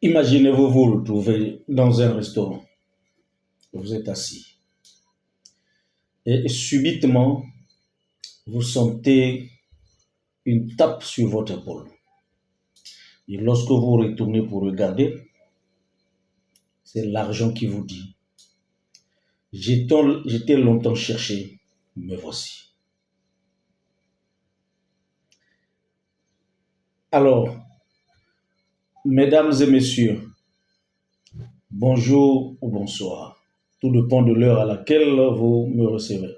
Imaginez-vous vous retrouver dans un restaurant. Vous êtes assis et subitement, vous sentez une tape sur votre épaule. Et lorsque vous retournez pour regarder, c'est l'argent qui vous dit, j'étais longtemps cherché, me voici. Alors, mesdames et messieurs, bonjour ou bonsoir. Tout dépend de l'heure à laquelle vous me recevez.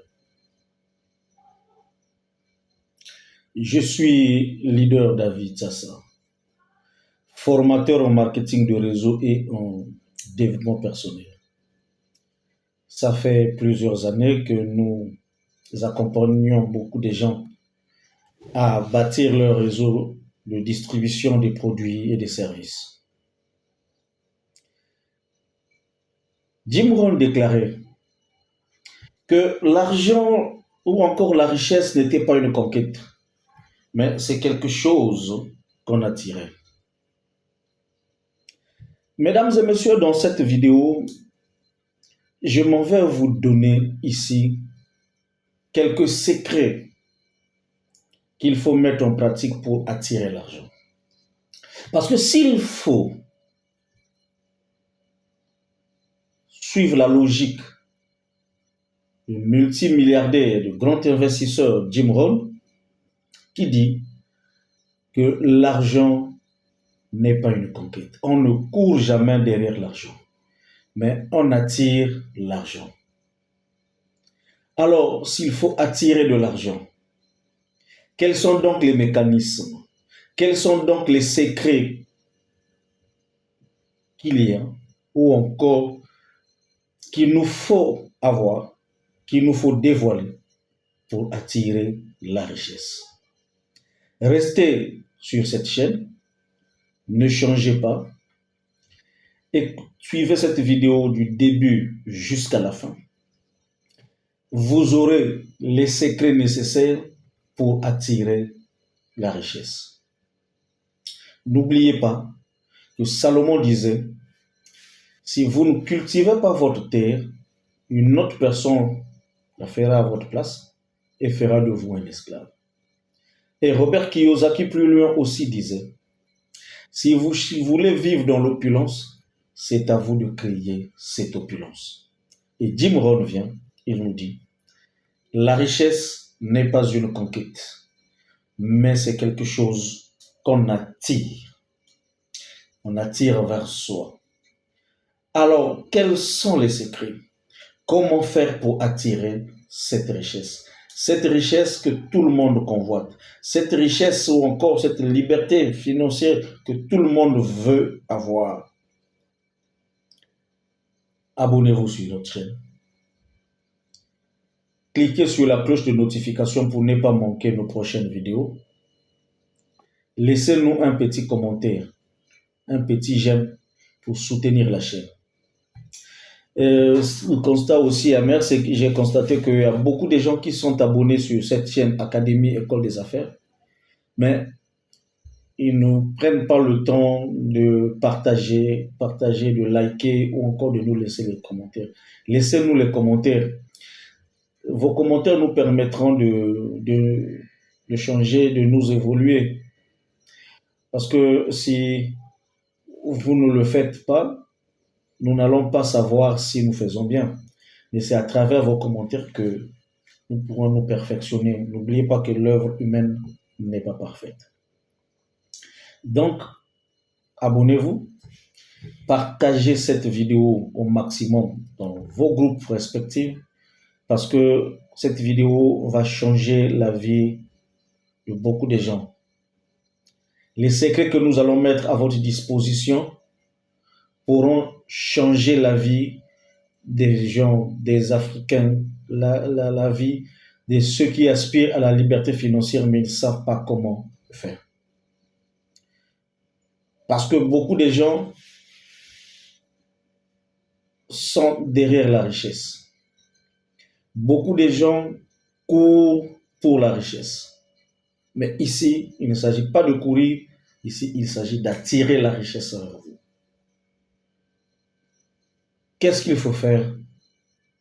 Je suis leader David Sassa, formateur en marketing de réseau et en développement personnel. Ça fait plusieurs années que nous accompagnons beaucoup de gens à bâtir leur réseau de distribution des produits et des services. Jim Rohn déclarait que l'argent ou encore la richesse n'était pas une conquête, mais c'est quelque chose qu'on attirait. Mesdames et messieurs, dans cette vidéo, je m'en vais vous donner ici quelques secrets qu'il faut mettre en pratique pour attirer l'argent. Parce que s'il faut suivre la logique du multimilliardaire, du grand investisseur Jim Rohn, qui dit que l'argent n'est pas une conquête. On ne court jamais derrière l'argent, mais on attire l'argent. Alors, s'il faut attirer de l'argent, quels sont donc les mécanismes? Quels sont donc les secrets qu'il y a ou encore qu'il nous faut avoir, qu'il nous faut dévoiler pour attirer la richesse? Restez sur cette chaîne, ne changez pas et suivez cette vidéo du début jusqu'à la fin. Vous aurez les secrets nécessaires pour attirer la richesse. N'oubliez pas que Salomon disait, si vous ne cultivez pas votre terre, une autre personne la fera à votre place et fera de vous un esclave. Et Robert Kiyosaki plus loin aussi disait, si vous voulez vivre dans l'opulence, c'est à vous de créer cette opulence. Et Jim Rohn vient, il nous dit, la richesse n'est pas une conquête, mais c'est quelque chose qu'on attire. On attire vers soi. Alors, quels sont les secrets? Comment faire pour attirer cette richesse? Cette richesse que tout le monde convoite. Cette richesse ou encore cette liberté financière que tout le monde veut avoir. Abonnez-vous sur notre chaîne. Cliquez sur la cloche de notification pour ne pas manquer nos prochaines vidéos. Laissez-nous un petit commentaire, un petit j'aime pour soutenir la chaîne. Le constat aussi amer, c'est que j'ai constaté qu'il y a beaucoup de gens qui sont abonnés sur cette chaîne Académie École des Affaires, mais ils ne prennent pas le temps de partager, de liker ou encore de nous laisser les commentaires. Laissez-nous les commentaires. Vos commentaires nous permettront de changer, de nous évoluer. Parce que si vous ne le faites pas, nous n'allons pas savoir si nous faisons bien. Mais c'est à travers vos commentaires que nous pourrons nous perfectionner. N'oubliez pas que l'œuvre humaine n'est pas parfaite. Donc, abonnez-vous, partagez cette vidéo au maximum dans vos groupes respectifs parce que cette vidéo va changer la vie de beaucoup de gens. Les secrets que nous allons mettre à votre disposition pourront changer la vie des gens, des Africains, la vie de ceux qui aspirent à la liberté financière mais ils ne savent pas comment faire. Parce que beaucoup de gens sont derrière la richesse. Beaucoup de gens courent pour la richesse. Mais ici, il ne s'agit pas de courir, ici, il s'agit d'attirer la richesse vers vous. qu'est-ce qu'il faut faire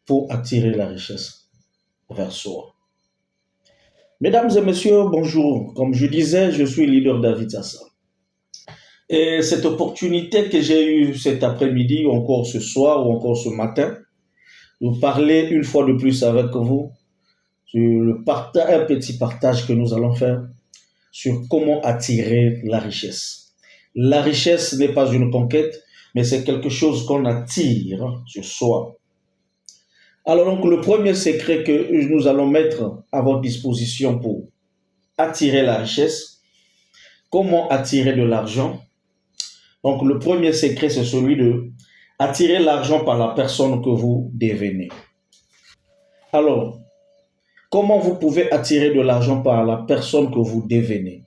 pour attirer la richesse vers soi? Mesdames et messieurs, bonjour. Comme je disais, je suis leader David Sassa. Et cette opportunité que j'ai eue cet après-midi, ou encore ce soir, ou encore ce matin, de parler une fois de plus avec vous sur un petit partage que nous allons faire sur comment attirer la richesse. La richesse n'est pas une conquête, mais c'est quelque chose qu'on attire sur soi. Alors donc, le premier secret que nous allons mettre à votre disposition pour attirer la richesse, comment attirer de l'argent. Donc, le premier secret, c'est celui de attirer l'argent par la personne que vous devenez. Alors, comment vous pouvez attirer de l'argent par la personne que vous devenez?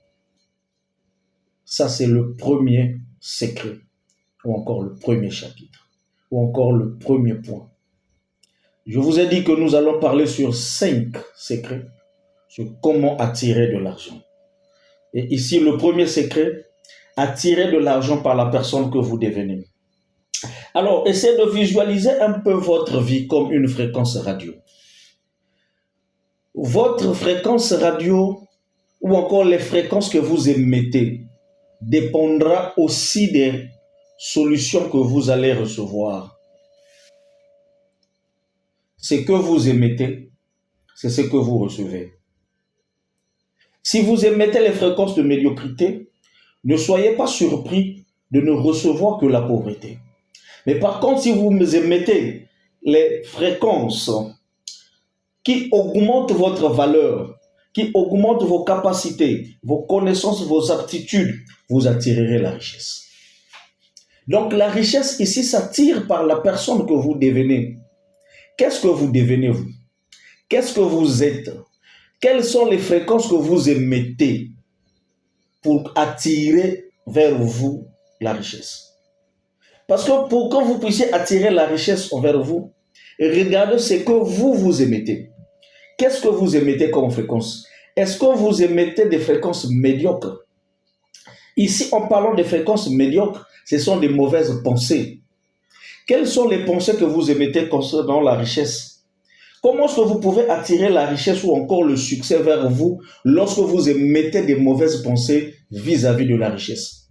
Ça, c'est le premier secret, ou encore le premier chapitre, ou encore le premier point. Je vous ai dit que nous allons parler sur 5 secrets sur comment attirer de l'argent. Et ici, le premier secret, attirer de l'argent par la personne que vous devenez. Alors, essayez de visualiser un peu votre vie comme une fréquence radio. Votre fréquence radio ou encore les fréquences que vous émettez dépendra aussi des solutions que vous allez recevoir. Ce que vous émettez, c'est ce que vous recevez. Si vous émettez les fréquences de médiocrité, ne soyez pas surpris de ne recevoir que la pauvreté. Mais par contre, si vous émettez les fréquences qui augmentent votre valeur, qui augmentent vos capacités, vos connaissances, vos aptitudes, vous attirerez la richesse. Donc la richesse ici s'attire par la personne que vous devenez. Qu'est-ce que vous devenez vous? Qu'est-ce que vous êtes? Quelles sont les fréquences que vous émettez pour attirer vers vous la richesse? Parce que pour que vous puissiez attirer la richesse vers vous, regardez ce que vous émettez. Qu'est-ce que vous émettez comme fréquence? Est-ce que vous émettez des fréquences médiocres? Ici, en parlant de fréquences médiocres, ce sont des mauvaises pensées. Quelles sont les pensées que vous émettez concernant la richesse? Comment est-ce que vous pouvez attirer la richesse ou encore le succès vers vous lorsque vous émettez des mauvaises pensées vis-à-vis de la richesse?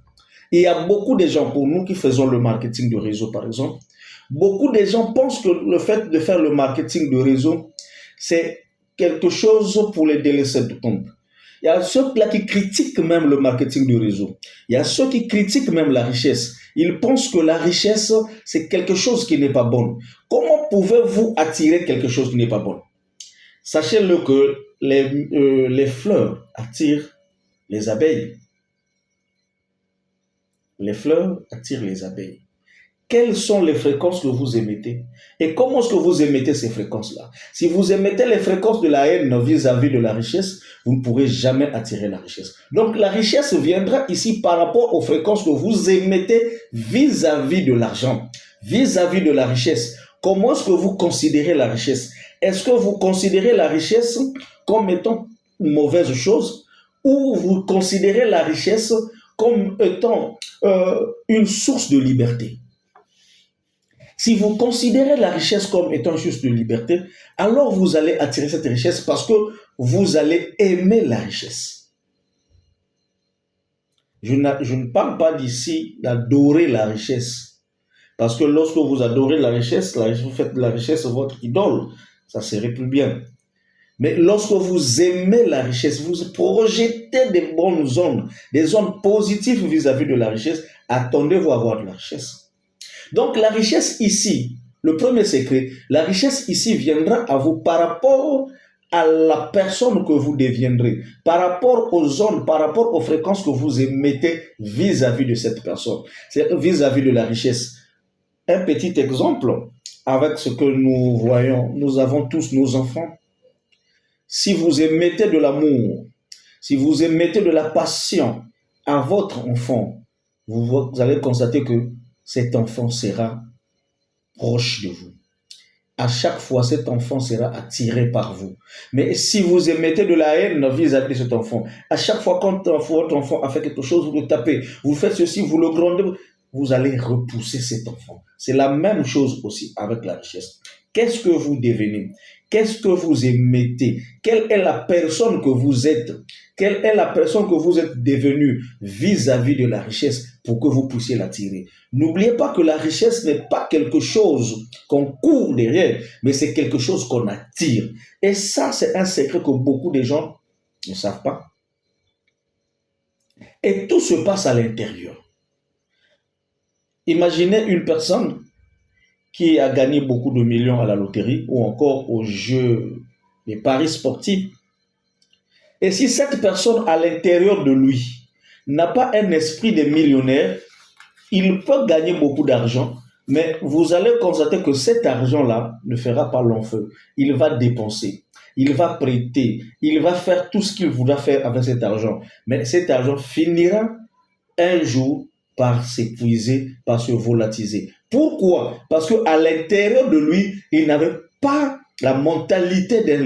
Il y a beaucoup de gens, pour nous qui faisons le marketing de réseau par exemple, beaucoup de gens pensent que le fait de faire le marketing de réseau, c'est quelque chose pour les délaissés de tombe. Il y a ceux-là qui critiquent même le marketing de réseau. Il y a ceux qui critiquent même la richesse. Ils pensent que la richesse, c'est quelque chose qui n'est pas bon. Comment pouvez-vous attirer quelque chose qui n'est pas bon? Sachez-le que les fleurs attirent les abeilles. Les fleurs attirent les abeilles. Quelles sont les fréquences que vous émettez? Et comment est-ce que vous émettez ces fréquences-là? Si vous émettez les fréquences de la haine vis-à-vis de la richesse, vous ne pourrez jamais attirer la richesse. Donc la richesse viendra ici par rapport aux fréquences que vous émettez vis-à-vis de l'argent, vis-à-vis de la richesse. Comment est-ce que vous considérez la richesse? Est-ce que vous considérez la richesse comme étant une mauvaise chose ou vous considérez la richesse comme étant une source de liberté? Si vous considérez la richesse comme étant une source de liberté, alors vous allez attirer cette richesse parce que vous allez aimer la richesse. Je ne parle pas d'ici d'adorer la richesse. Parce que lorsque vous adorez la richesse, vous faites de la richesse votre idole. Ça serait plus bien. Mais lorsque vous aimez la richesse, vous projetez des bonnes ondes, des ondes positives vis-à-vis de la richesse, attendez-vous à avoir de la richesse. Donc la richesse ici, le premier secret, la richesse ici viendra à vous par rapport à la personne que vous deviendrez, par rapport aux ondes, par rapport aux fréquences que vous émettez vis-à-vis de cette personne, vis-à-vis de la richesse. Un petit exemple avec ce que nous voyons, nous avons tous nos enfants. Si vous émettez de l'amour, si vous émettez de la passion à votre enfant, vous allez constater que cet enfant sera proche de vous. À chaque fois, cet enfant sera attiré par vous. Mais si vous émettez de la haine vis-à-vis de cet enfant, à chaque fois quand votre enfant a fait quelque chose, vous le tapez, vous faites ceci, vous le grondez, vous allez repousser cet enfant. C'est la même chose aussi avec la richesse. Qu'est-ce que vous devenez? Qu'est-ce que vous émettez? Quelle est la personne que vous êtes? Quelle est la personne que vous êtes devenue vis-à-vis de la richesse pour que vous puissiez l'attirer? N'oubliez pas que la richesse n'est pas quelque chose qu'on court derrière, mais c'est quelque chose qu'on attire. Et ça, c'est un secret que beaucoup de gens ne savent pas. Et tout se passe à l'intérieur. Imaginez une personne qui a gagné beaucoup de millions à la loterie ou encore aux jeux, les paris sportifs. Et si cette personne à l'intérieur de lui n'a pas un esprit de millionnaire, il peut gagner beaucoup d'argent, mais vous allez constater que cet argent-là ne fera pas long feu. Il va dépenser, il va prêter, il va faire tout ce qu'il voudra faire avec cet argent. Mais cet argent finira un jour par s'épuiser, par se volatiliser. Pourquoi? Parce qu'à l'intérieur de lui, il n'avait pas la mentalité d'un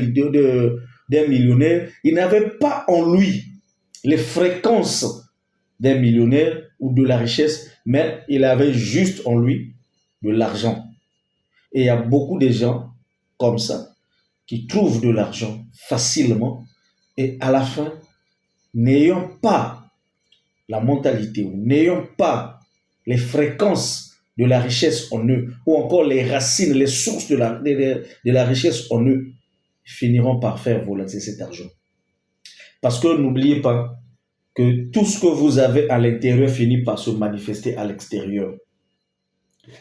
millionnaire, il n'avait pas en lui les fréquences d'un millionnaire ou de la richesse, mais il avait juste en lui de l'argent. Et il y a beaucoup de gens comme ça qui trouvent de l'argent facilement et à la fin, n'ayant pas la mentalité ou n'ayant pas les fréquences de la richesse en eux ou encore les racines, les sources de la richesse en eux, finiront par faire volatiliser cet argent. Parce que n'oubliez pas que tout ce que vous avez à l'intérieur finit par se manifester à l'extérieur.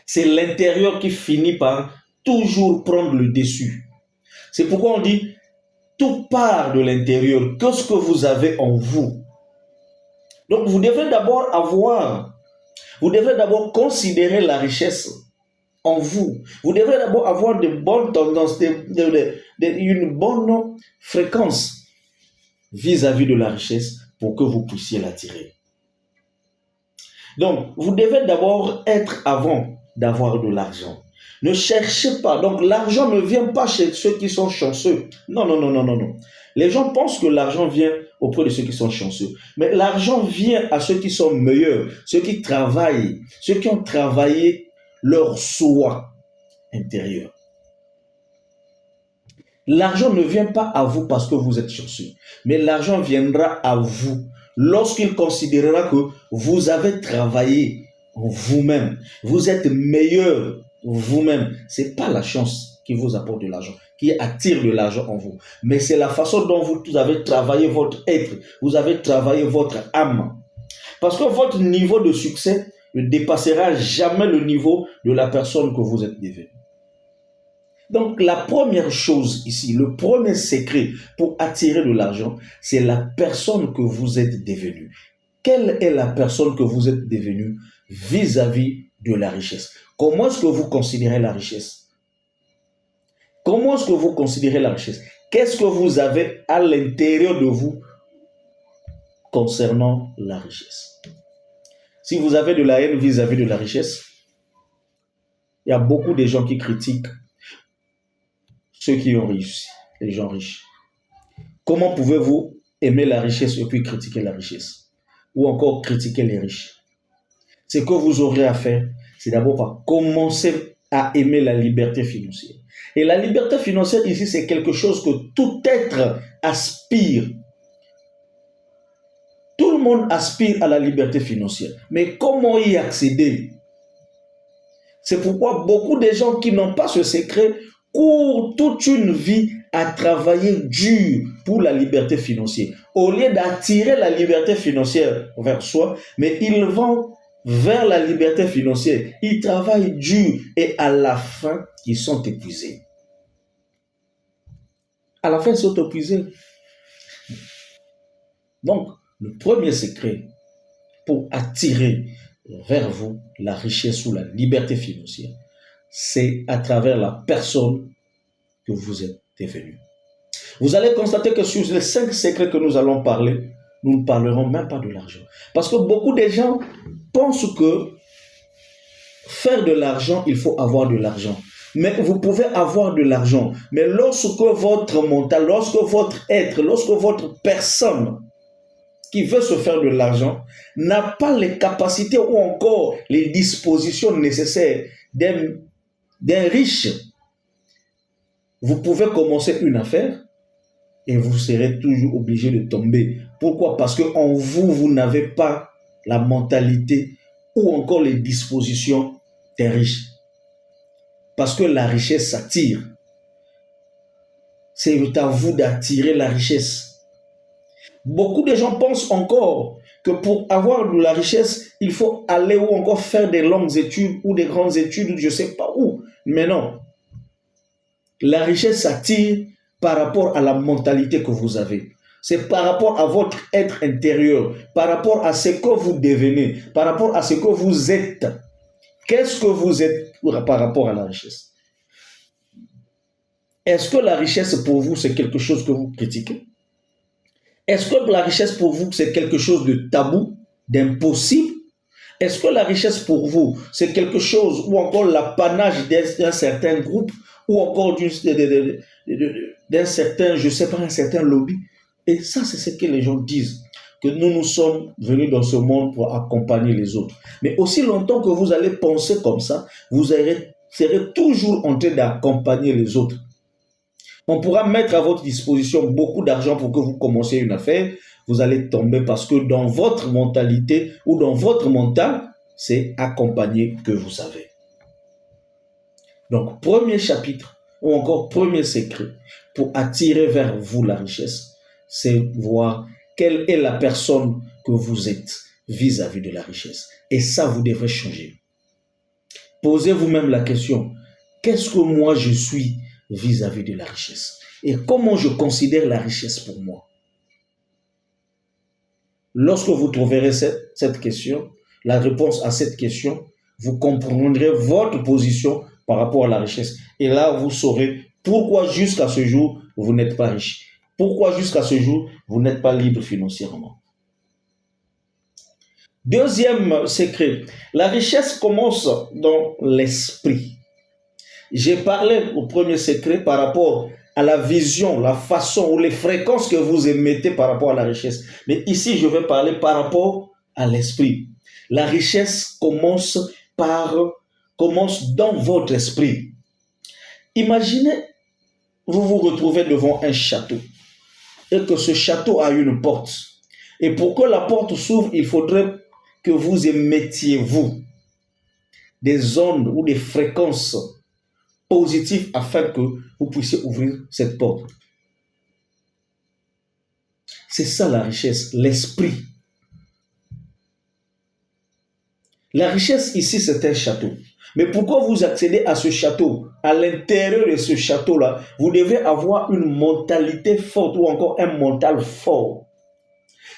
C'est l'intérieur qui finit par toujours prendre le dessus. C'est pourquoi on dit tout part de l'intérieur. Qu'est-ce que vous avez en vous? Donc vous devez d'abord considérer la richesse en vous. Vous devez d'abord avoir de bonnes tendances, une bonne fréquence vis-à-vis de la richesse pour que vous puissiez l'attirer. Donc, vous devez d'abord être avant d'avoir de l'argent. Ne cherchez pas. Donc, l'argent ne vient pas chez ceux qui sont chanceux. Non, non, non, non, non, non. Les gens pensent que l'argent vient auprès de ceux qui sont chanceux. Mais l'argent vient à ceux qui sont meilleurs, ceux qui travaillent, ceux qui ont travaillé leur soi intérieur. L'argent ne vient pas à vous parce que vous êtes chanceux, mais l'argent viendra à vous lorsqu'il considérera que vous avez travaillé en vous-même. Vous êtes meilleur vous-même. Ce n'est pas la chance qui vous apporte de l'argent, qui attire de l'argent en vous, mais c'est la façon dont vous avez travaillé votre être, vous avez travaillé votre âme. Parce que votre niveau de succès ne dépassera jamais le niveau de la personne que vous êtes devenue. Donc, la première chose ici, le premier secret pour attirer de l'argent, c'est la personne que vous êtes devenue. Quelle est la personne que vous êtes devenue vis-à-vis de la richesse? Comment est-ce que vous considérez la richesse? Comment est-ce que vous considérez la richesse? Qu'est-ce que vous avez à l'intérieur de vous concernant la richesse? Si vous avez de la haine vis-à-vis de la richesse, il y a beaucoup de gens qui critiquent ceux qui ont réussi, les gens riches. Comment pouvez-vous aimer la richesse et puis critiquer la richesse? Ou encore critiquer les riches? Ce que vous aurez à faire, c'est d'abord par commencer à aimer la liberté financière. Et la liberté financière ici, c'est quelque chose que tout être aspire. Tout le monde aspire à la liberté financière. Mais comment y accéder? C'est pourquoi beaucoup de gens qui n'ont pas ce secret courent toute une vie à travailler dur pour la liberté financière. Au lieu d'attirer la liberté financière vers soi, mais ils vont vers la liberté financière. Ils travaillent dur et à la fin, ils sont épuisés. À la fin, ils sont épuisés. Donc, le premier secret pour attirer vers vous la richesse ou la liberté financière, c'est à travers la personne que vous êtes devenu. Vous allez constater que sur les 5 secrets que nous allons parler, nous ne parlerons même pas de l'argent. Parce que beaucoup de gens pensent que faire de l'argent, il faut avoir de l'argent. Mais vous pouvez avoir de l'argent. Mais lorsque votre mental, lorsque votre être, lorsque votre personne qui veut se faire de l'argent n'a pas les capacités ou encore les dispositions nécessaires d'un riche, vous pouvez commencer une affaire et vous serez toujours obligé de tomber. Pourquoi? Parce qu'en vous, vous n'avez pas la mentalité ou encore les dispositions d'un riche. Parce que la richesse s'attire. C'est à vous d'attirer la richesse. Beaucoup de gens pensent encore que pour avoir de la richesse, il faut aller ou encore faire des longues études ou des grandes études, je ne sais pas où. Mais non. La richesse s'attire par rapport à la mentalité que vous avez. C'est par rapport à votre être intérieur, par rapport à ce que vous devenez, par rapport à ce que vous êtes. Qu'est-ce que vous êtes par rapport à la richesse? Est-ce que la richesse pour vous, c'est quelque chose que vous critiquez? Est-ce que la richesse pour vous, c'est quelque chose de tabou, d'impossible? Est-ce que la richesse pour vous, c'est quelque chose ou encore l'apanage d'un certain groupe ou encore d'un certain, je ne sais pas, un certain lobby? Et ça, c'est ce que les gens disent, que nous sommes venus dans ce monde pour accompagner les autres. Mais aussi longtemps que vous allez penser comme ça, vous serez toujours en train d'accompagner les autres. On pourra mettre à votre disposition beaucoup d'argent pour que vous commenciez une affaire. Vous allez tomber parce que dans votre mentalité ou dans votre mental, c'est accompagner que vous avez. Donc, premier chapitre ou encore premier secret pour attirer vers vous la richesse, c'est voir quelle est la personne que vous êtes vis-à-vis de la richesse. Et ça, vous devrez changer. Posez vous-même la question, qu'est-ce que moi je suis vis-à-vis de la richesse? Et comment je considère la richesse pour moi? Lorsque vous trouverez cette question, la réponse à cette question, vous comprendrez votre position par rapport à la richesse. Et là, vous saurez pourquoi jusqu'à ce jour, vous n'êtes pas riche. Pourquoi jusqu'à ce jour, vous n'êtes pas libre financièrement. Deuxième secret, la richesse commence dans l'esprit. J'ai parlé au premier secret par rapport à la vision, la façon ou les fréquences que vous émettez par rapport à la richesse. Mais ici, je vais parler par rapport à l'esprit. La richesse commence dans votre esprit. Imaginez, vous vous retrouvez devant un château et que ce château a une porte. Et pour que la porte s'ouvre, il faudrait que vous émettiez, vous, des ondes ou des fréquences positives afin que vous puissiez ouvrir cette porte. C'est ça la richesse, l'esprit. La richesse ici, c'est un château. Mais pourquoi vous accédez à ce château? À l'intérieur de ce château-là, vous devez avoir une mentalité forte ou encore un mental fort.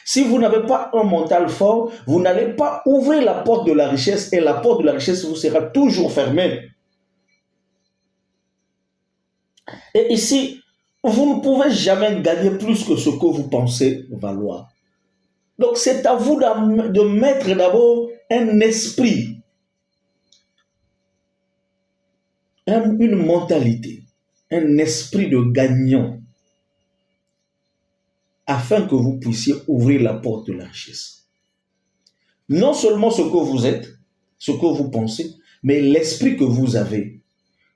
Si vous n'avez pas un mental fort, vous n'allez pas ouvrir la porte de la richesse et la porte de la richesse vous sera toujours fermée. Et ici, vous ne pouvez jamais gagner plus que ce que vous pensez valoir. Donc c'est à vous de mettre d'abord un esprit, une mentalité, un esprit de gagnant, afin que vous puissiez ouvrir la porte de la richesse. Non seulement ce que vous êtes, ce que vous pensez, mais l'esprit que vous avez.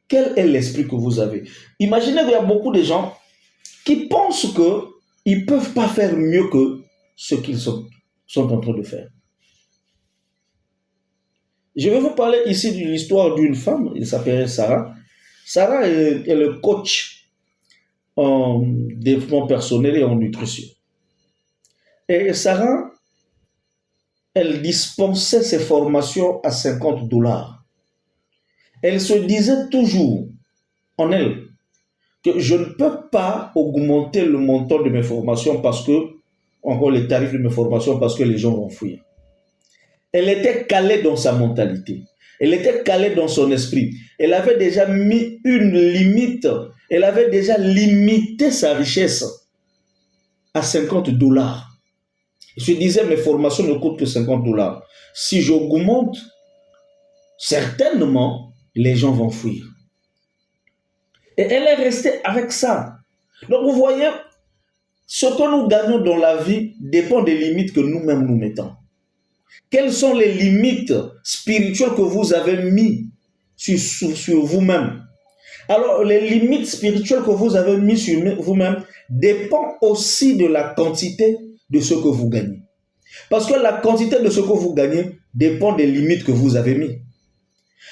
Quel est l'esprit que vous avez? Imaginez qu'il y a beaucoup de gens qui pensent qu'ils ne peuvent pas faire mieux que ce qu'ils sont en train de faire. Je vais vous parler ici de l'histoire d'une femme, elle s'appelle Sarah. Sarah est le coach en développement personnel et en nutrition. Et Sarah, elle dispensait ses formations à $50. Elle se disait toujours en elle que je ne peux pas augmenter le montant de mes formations parce que, encore les tarifs de mes formations, parce que les gens vont fuir. Elle était calée dans sa mentalité. Elle était calée dans son esprit. Elle avait déjà mis une limite. Elle avait déjà limité sa richesse à $50. Elle se disait, mes formations ne coûtent que $50. Si j'augmente, certainement, les gens vont fuir. Et elle est restée avec ça. Donc vous voyez, Ce que nous gagnons dans la vie dépend des limites que nous-mêmes nous mettons. Quelles sont les limites spirituelles que vous avez mises sur vous-même? Alors, les limites spirituelles que vous avez mises sur vous-même dépendent aussi de la quantité de ce que vous gagnez. Parce que la quantité de ce que vous gagnez dépend des limites que vous avez mises.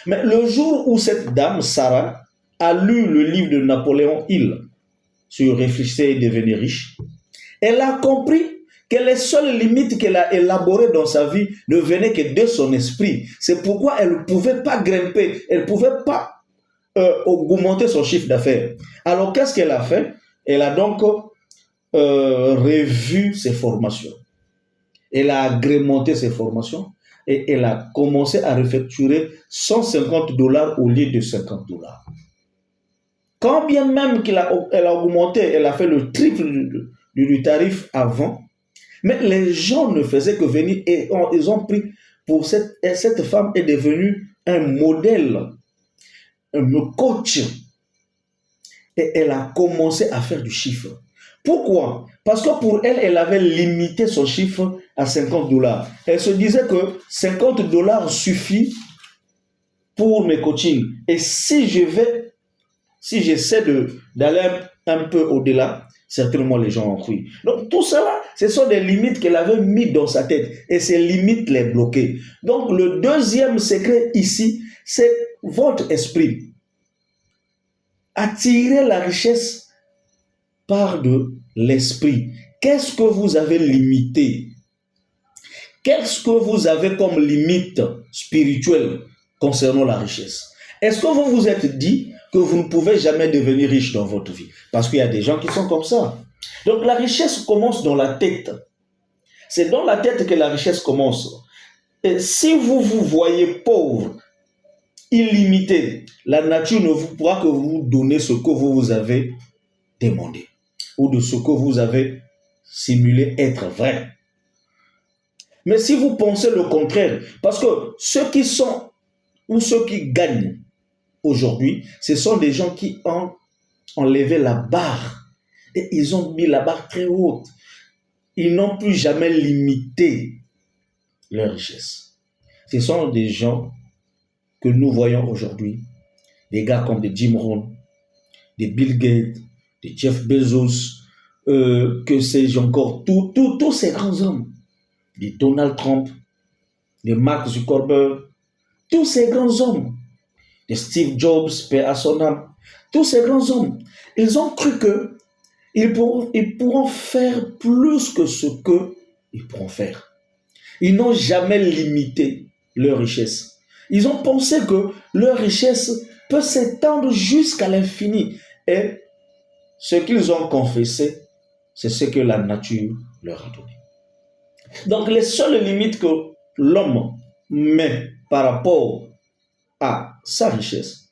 Mais le jour où cette dame, Sarah, a lu le livre de Napoléon Hill sur Réfléchir et devenir riche, elle a compris que les seules limites qu'elle a élaborées dans sa vie ne venaient que de son esprit. C'est pourquoi elle ne pouvait pas grimper, elle ne pouvait pas augmenter son chiffre d'affaires. Alors qu'est-ce qu'elle a fait? Elle a donc revu ses formations. Elle a agrémenté ses formations et elle a commencé à refacturer $150 au lieu de $50. Quand bien même elle a augmenté, elle a fait le triple du tarif avant, mais les gens ne faisaient que venir et ils ont pris pour cette femme est devenue un modèle, un coach. Et elle a commencé à faire du chiffre. Pourquoi? Parce que pour elle, elle avait limité son chiffre à $50. Elle se disait que $50 suffit pour mes coachings. Et si j'essaie d'aller un peu au-delà, certainement les gens ont cru. Donc tout cela, ce sont des limites qu'elle avait mises dans sa tête. Et ces limites les bloquaient. Donc le deuxième secret ici, c'est votre esprit. Attirez la richesse par de l'esprit. Qu'est-ce que vous avez limité? Qu'est-ce que vous avez comme limite spirituelle concernant la richesse? Est-ce que vous vous êtes dit que vous ne pouvez jamais devenir riche dans votre vie? Parce qu'il y a des gens qui sont comme ça. Donc la richesse commence dans la tête. C'est dans la tête que la richesse commence. Et si vous vous voyez pauvre, illimité, la nature ne vous pourra que vous donner ce que vous avez demandé ou de ce que vous avez simulé être vrai. Mais si vous pensez le contraire, parce que ceux qui sont ou ceux qui gagnent aujourd'hui, ce sont des gens qui ont enlevé la barre et ils ont mis la barre très haute. Ils n'ont plus jamais limité leur richesse. Ce sont des gens que nous voyons aujourd'hui, des gars comme des Jim Rohn, des Bill Gates, des Jeff Bezos, que sais-je encore, tous ces grands hommes, des Donald Trump, des Mark Zuckerberg, tous ces grands hommes, des Steve Jobs, paix à son âme, tous ces grands hommes, ils ont cru qu'ils pourront faire plus que ce qu'ils pourront faire. Ils n'ont jamais limité leur richesse. Ils ont pensé que leur richesse peut s'étendre jusqu'à l'infini. Et ce qu'ils ont confessé, c'est ce que la nature leur a donné. Donc les seules limites que l'homme met par rapport à sa richesse,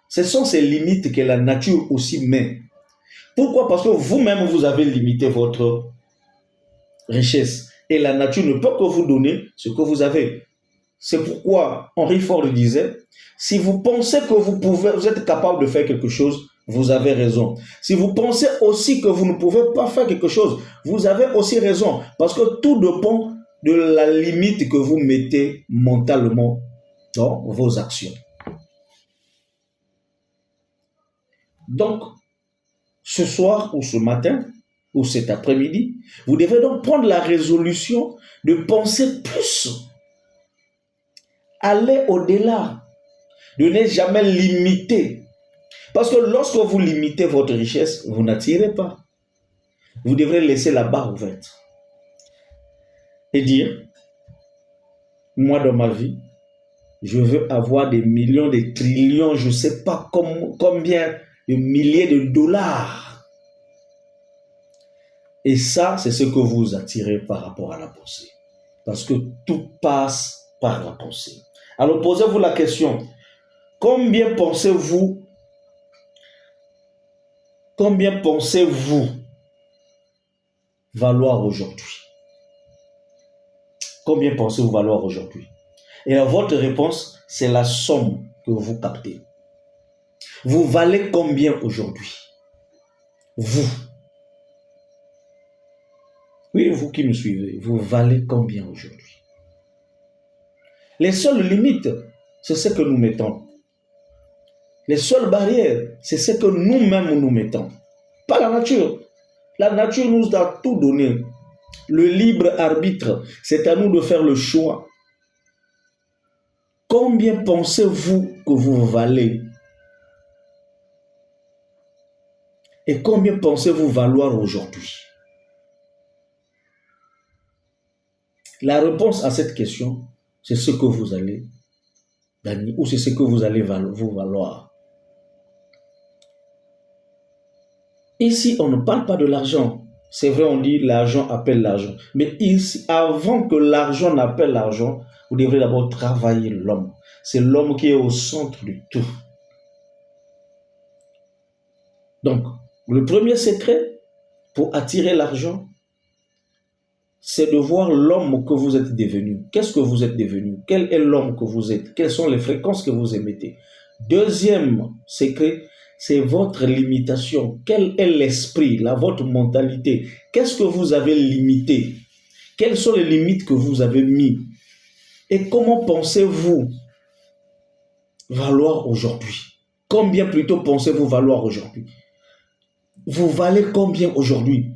ce sont ces limites que la nature aussi met. Pourquoi? Parce que vous-même, vous avez limité votre richesse. Et la nature ne peut que vous donner ce que vous avez. C'est pourquoi Henry Ford disait, si vous pensez que vous êtes capable de faire quelque chose, vous avez raison. Si vous pensez aussi que vous ne pouvez pas faire quelque chose, vous avez aussi raison. Parce que tout dépend de la limite que vous mettez mentalement dans vos actions. Donc, ce soir ou ce matin ou cet après-midi, vous devez donc prendre la résolution de penser plus. Aller au-delà, de ne jamais limiter. Parce que lorsque vous limitez votre richesse, vous n'attirez pas. Vous devrez laisser la barre ouverte. Et dire, moi dans ma vie, je veux avoir des millions, des trillions, je ne sais pas combien de milliers de dollars. Et ça, c'est ce que vous attirez par rapport à la pensée. Parce que tout passe par la pensée. Alors posez-vous la question, combien pensez-vous valoir aujourd'hui? Combien pensez-vous valoir aujourd'hui? Et votre réponse, c'est la somme que vous captez. Vous valez combien aujourd'hui? Vous. Oui, vous qui me suivez, vous valez combien aujourd'hui? Les seules limites, c'est ce que nous mettons. Les seules barrières, c'est ce que nous-mêmes nous mettons. Pas la nature. La nature nous a tout donné. Le libre arbitre, c'est à nous de faire le choix. Combien pensez-vous que vous valez? Et combien pensez-vous valoir aujourd'hui? La réponse à cette question, c'est ce que vous allez gagner ou c'est ce que vous allez vous valoir. Ici, on ne parle pas de l'argent. C'est vrai, on dit l'argent appelle l'argent. Mais ici, avant que l'argent n'appelle l'argent, vous devrez d'abord travailler l'homme. C'est l'homme qui est au centre du tout. Donc, le premier secret pour attirer l'argent, c'est de voir l'homme que vous êtes devenu. Qu'est-ce que vous êtes devenu? Quel est l'homme que vous êtes? Quelles sont les fréquences que vous émettez? Deuxième secret, c'est votre limitation. Quel est l'esprit, votre mentalité? Qu'est-ce que vous avez limité? Quelles sont les limites que vous avez mis? Et comment pensez-vous valoir aujourd'hui? Combien plutôt pensez-vous valoir aujourd'hui? Vous valez combien aujourd'hui?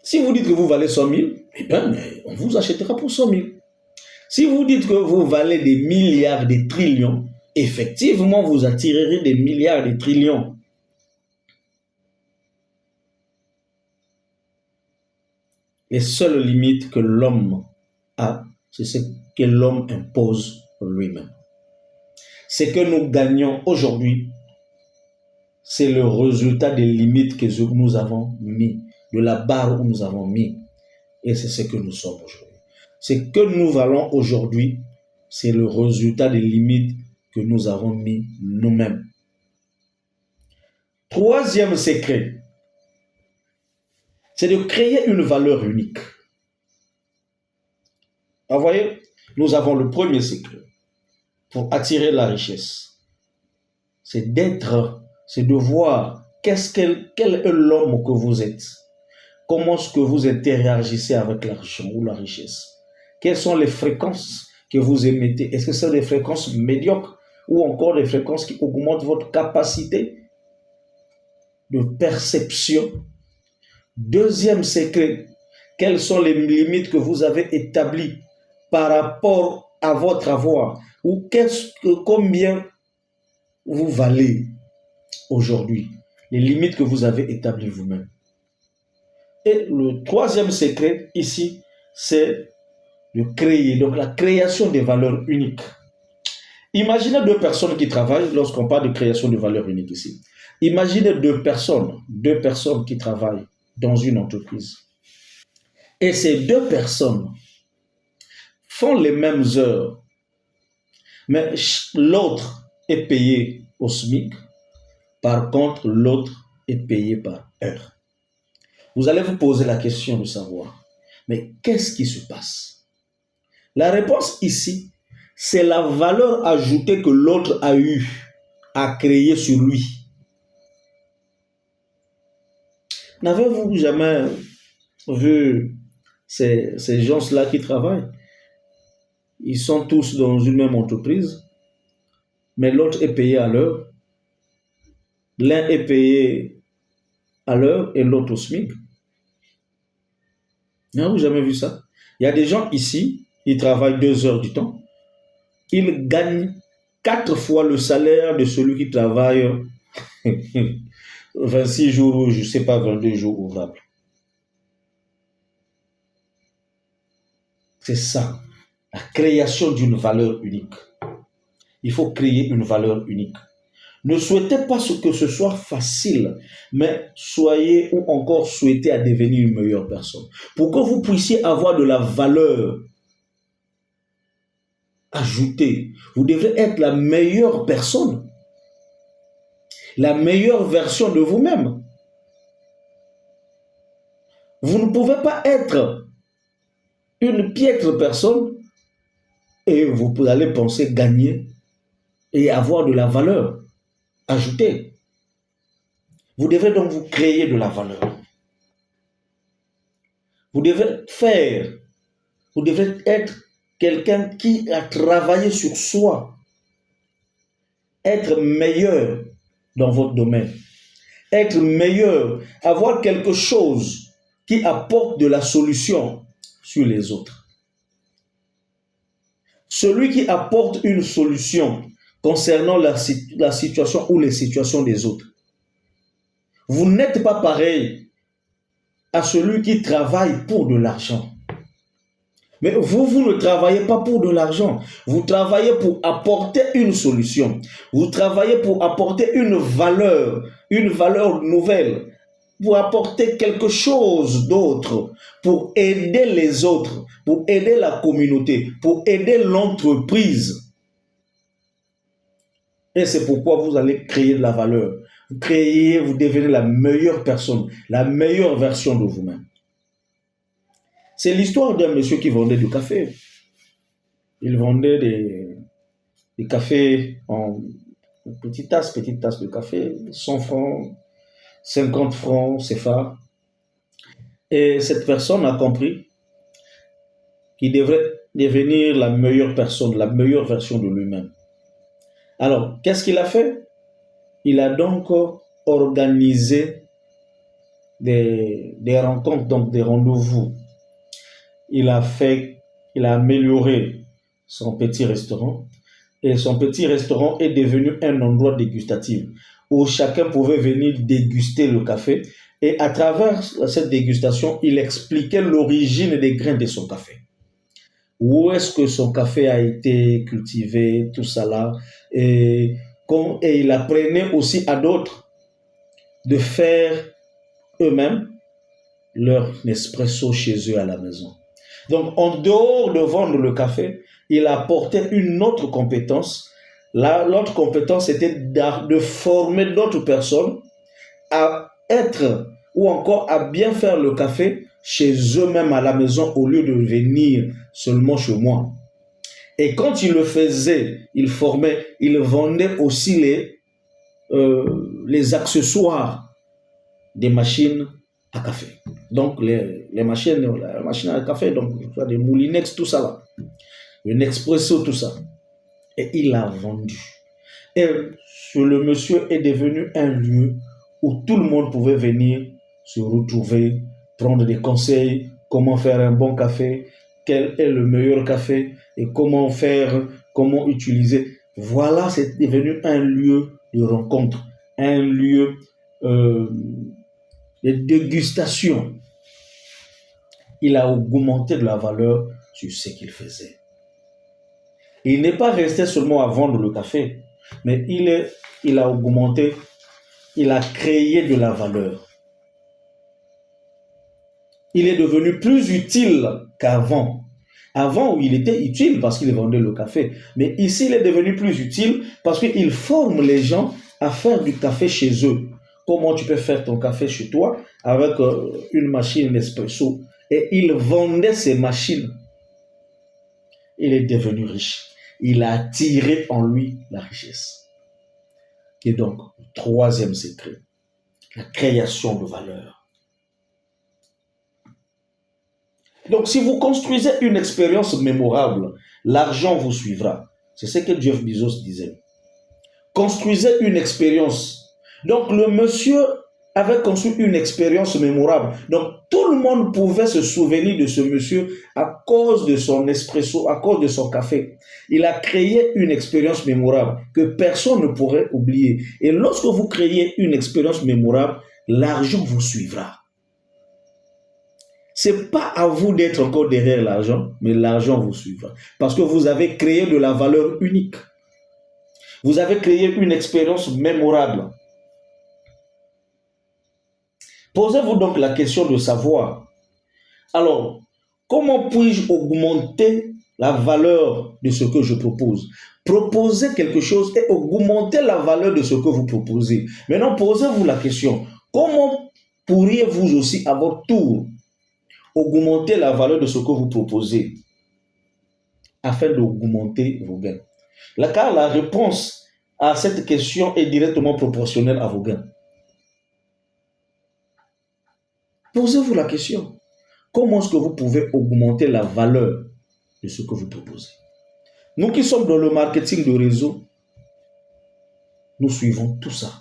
Si vous dites que vous valez 100 000, eh bien, on vous achètera pour 100 000. Si vous dites que vous valez des milliards, des trillions, effectivement, vous attirerez des milliards, des trillions. Les seules limites que l'homme a, c'est ce que l'homme impose lui-même. Ce que nous gagnons aujourd'hui, c'est le résultat des limites que nous avons mis, de la barre où nous avons mis. Et c'est ce que nous sommes aujourd'hui. Ce que nous valons aujourd'hui, c'est le résultat des limites que nous avons mis nous-mêmes. Troisième secret, c'est de créer une valeur unique. Vous voyez, nous avons le premier secret pour attirer la richesse. C'est de voir quel est l'homme que vous êtes. Comment est-ce que vous interagissez avec l'argent ou la richesse? Quelles sont les fréquences que vous émettez? Est-ce que c'est des fréquences médiocres ou encore des fréquences qui augmentent votre capacité de perception? Deuxième secret, quelles sont les limites que vous avez établies par rapport à votre avoir? Ou combien vous valez aujourd'hui? Les limites que vous avez établies vous-même. Et le troisième secret ici, c'est de créer, donc la création des valeurs uniques. Imaginez deux personnes qui travaillent, lorsqu'on parle de création de valeurs uniques ici. Imaginez deux personnes qui travaillent dans une entreprise. Et ces deux personnes font les mêmes heures, mais l'autre est payé au SMIC, par contre l'autre est payé par heure. Vous allez vous poser la question de savoir, mais qu'est-ce qui se passe? La réponse ici, c'est la valeur ajoutée que l'autre a eue à créer sur lui. N'avez-vous jamais vu ces gens-là qui travaillent? Ils sont tous dans une même entreprise, mais l'autre est payé à l'heure. L'un est payé à l'heure et l'autre au SMIC. N'avez-vous jamais vu ça? Il y a des gens ici, ils travaillent 2 heures du temps. Ils gagnent 4 fois le salaire de celui qui travaille 26 jours ou je ne sais pas, 22 jours ouvrables. C'est ça, la création d'une valeur unique. Il faut créer une valeur unique. Ne souhaitez pas que ce soit facile, mais soyez ou encore souhaitez à devenir une meilleure personne. Pour que vous puissiez avoir de la valeur ajoutée, vous devrez être la meilleure personne, la meilleure version de vous-même. Vous ne pouvez pas être une piètre personne et vous allez penser gagner et avoir de la valeur ajoutée. Vous devez donc vous créer de la valeur. Vous devez faire, vous devez être quelqu'un qui a travaillé sur soi, être meilleur dans votre domaine, être meilleur, avoir quelque chose qui apporte de la solution sur les autres. Celui qui apporte une solution concernant la situation ou les situations des autres. Vous n'êtes pas pareil à celui qui travaille pour de l'argent. Mais vous ne travaillez pas pour de l'argent. Vous travaillez pour apporter une solution. Vous travaillez pour apporter une valeur nouvelle, pour apporter quelque chose d'autre, pour aider les autres, pour aider la communauté, pour aider l'entreprise. Et c'est pourquoi vous allez créer de la valeur. Vous créez, vous devenez la meilleure personne, la meilleure version de vous-même. C'est l'histoire d'un monsieur qui vendait du café. Il vendait des cafés en petites tasses de café, 100 francs, 50 francs CFA. Et cette personne a compris qu'il devrait devenir la meilleure personne, la meilleure version de lui-même. Alors, qu'est-ce qu'il a fait? Il a donc organisé des rencontres, donc des rendez-vous. Il a amélioré son petit restaurant et son petit restaurant est devenu un endroit dégustatif où chacun pouvait venir déguster le café et à travers cette dégustation, il expliquait l'origine des grains de son café. Où est-ce que son café a été cultivé, tout ça là. Et il apprenait aussi à d'autres de faire eux-mêmes leur Nespresso chez eux à la maison. Donc, en dehors de vendre le café, il apportait une autre compétence. L'autre compétence était de former d'autres personnes à être ou encore à bien faire le café chez eux-mêmes à la maison au lieu de venir seulement chez moi. Et quand il le faisait, il vendait aussi les accessoires des machines à café. Donc, la machine à café, donc des moulinex, tout ça là. Un Nespresso, tout ça. Et il l'a vendu. Et le monsieur est devenu un lieu où tout le monde pouvait venir se retrouver, prendre des conseils, comment faire un bon café, quel est le meilleur café et comment faire, comment utiliser. Voilà, c'est devenu un lieu de rencontre, un lieu de dégustation. Il a augmenté de la valeur sur ce qu'il faisait. Il n'est pas resté seulement à vendre le café, mais il a augmenté, il a créé de la valeur. Il est devenu plus utile qu'avant. Avant, il était utile parce qu'il vendait le café. Mais ici, il est devenu plus utile parce qu'il forme les gens à faire du café chez eux. Comment tu peux faire ton café chez toi avec une machine Nespresso. Et il vendait ces machines. Il est devenu riche. Il a attiré en lui la richesse. Et donc, le troisième secret, la création de valeur. Donc, si vous construisez une expérience mémorable, l'argent vous suivra. C'est ce que Jeff Bezos disait. Construisez une expérience. Donc, le monsieur avait construit une expérience mémorable. Donc, tout le monde pouvait se souvenir de ce monsieur à cause de son espresso, à cause de son café. Il a créé une expérience mémorable que personne ne pourrait oublier. Et lorsque vous créez une expérience mémorable, l'argent vous suivra. Ce n'est pas à vous d'être encore derrière l'argent, mais l'argent vous suivra. Parce que vous avez créé de la valeur unique. Vous avez créé une expérience mémorable. Posez-vous donc la question de savoir, alors, comment puis-je augmenter la valeur de ce que je propose? Proposez quelque chose et augmentez la valeur de ce que vous proposez. Maintenant, posez-vous la question, comment pourriez-vous aussi à votre tour augmenter la valeur de ce que vous proposez afin d'augmenter vos gains? Car la réponse à cette question est directement proportionnelle à vos gains. Posez-vous la question. comment est-ce que vous pouvez augmenter la valeur de ce que vous proposez. Nous qui sommes dans le marketing de réseau, nous suivons tout ça.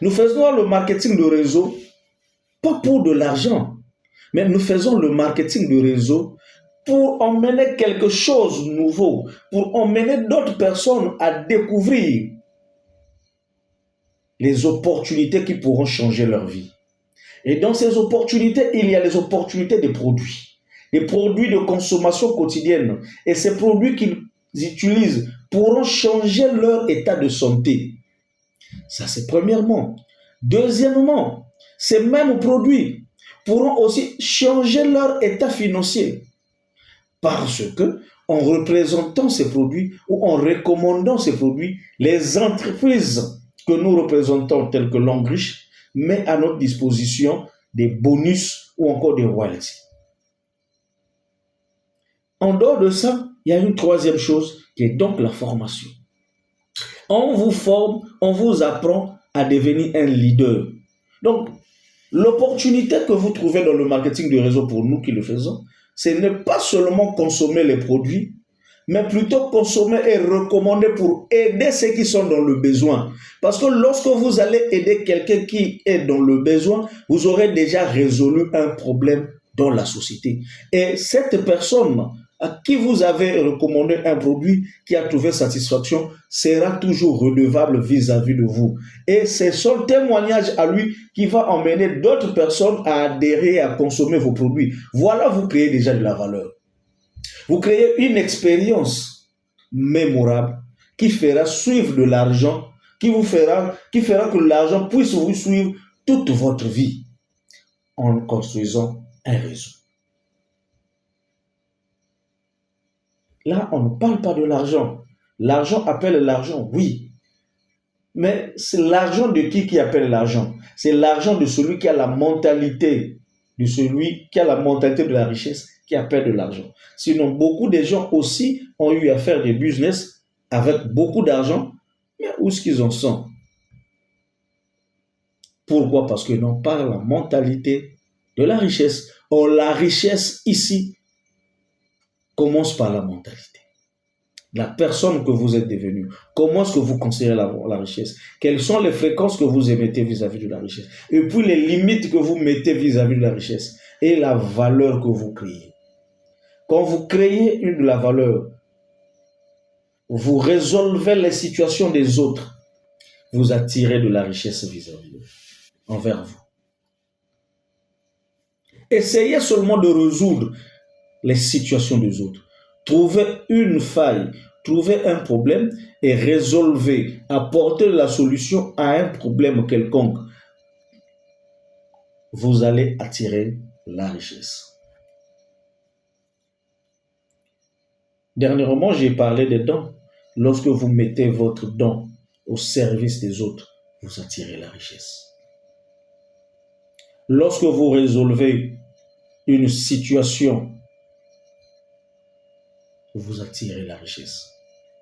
Nous faisons le marketing de réseau pas pour de l'argent, mais nous faisons le marketing de réseau pour emmener quelque chose de nouveau, pour emmener d'autres personnes à découvrir les opportunités qui pourront changer leur vie. Et dans ces opportunités, il y a les opportunités des produits de consommation quotidienne. Et ces produits qu'ils utilisent pourront changer leur état de santé. Ça, c'est premièrement. Deuxièmement, ces mêmes produits pourront aussi changer leur état financier. Parce que, en représentant ces produits ou en recommandant ces produits, les entreprises que nous représentons, telles que Longrich, mettent à notre disposition des bonus ou encore des royalties. En dehors de ça, il y a une troisième chose qui est donc la formation. On vous forme, on vous apprend à devenir un leader. Donc, l'opportunité que vous trouvez dans le marketing de réseau pour nous qui le faisons, ce n'est pas seulement consommer les produits, mais plutôt consommer et recommander pour aider ceux qui sont dans le besoin. Parce que lorsque vous allez aider quelqu'un qui est dans le besoin, vous aurez déjà résolu un problème dans la société. Et cette personne à qui vous avez recommandé un produit qui a trouvé satisfaction sera toujours redevable vis-à-vis de vous. Et c'est son témoignage à lui qui va emmener d'autres personnes à adhérer et à consommer vos produits. Voilà, vous créez déjà de la valeur. Vous créez une expérience mémorable qui fera suivre de l'argent, qui fera que l'argent puisse vous suivre toute votre vie en construisant un réseau. Là, on ne parle pas de l'argent. L'argent appelle l'argent, oui. Mais c'est l'argent de qui appelle l'argent? C'est l'argent de celui qui a la mentalité, de la richesse, qui appelle de l'argent. Sinon, beaucoup de gens aussi ont eu à faire des business avec beaucoup d'argent, mais où est-ce qu'ils en sont? Pourquoi? Parce qu'ils n'ont pas la mentalité de la richesse. Or, la richesse ici commence par la mentalité. La personne que vous êtes devenue, comment est-ce que vous considérez la richesse? Quelles sont les fréquences que vous émettez vis-à-vis de la richesse? Et puis les limites que vous mettez vis-à-vis de la richesse et la valeur que vous créez. Quand vous créez de la valeur, vous résolvez les situations des autres, vous attirez de la richesse vis-à-vis d'eux, envers vous. Essayez seulement de résoudre les situations des autres. Trouvez une faille, trouvez un problème et résolvez, apportez la solution à un problème quelconque. Vous allez attirer la richesse. Dernièrement, j'ai parlé des dons. Lorsque vous mettez votre don au service des autres, vous attirez la richesse. Lorsque vous résolvez une situation, vous attirez la richesse.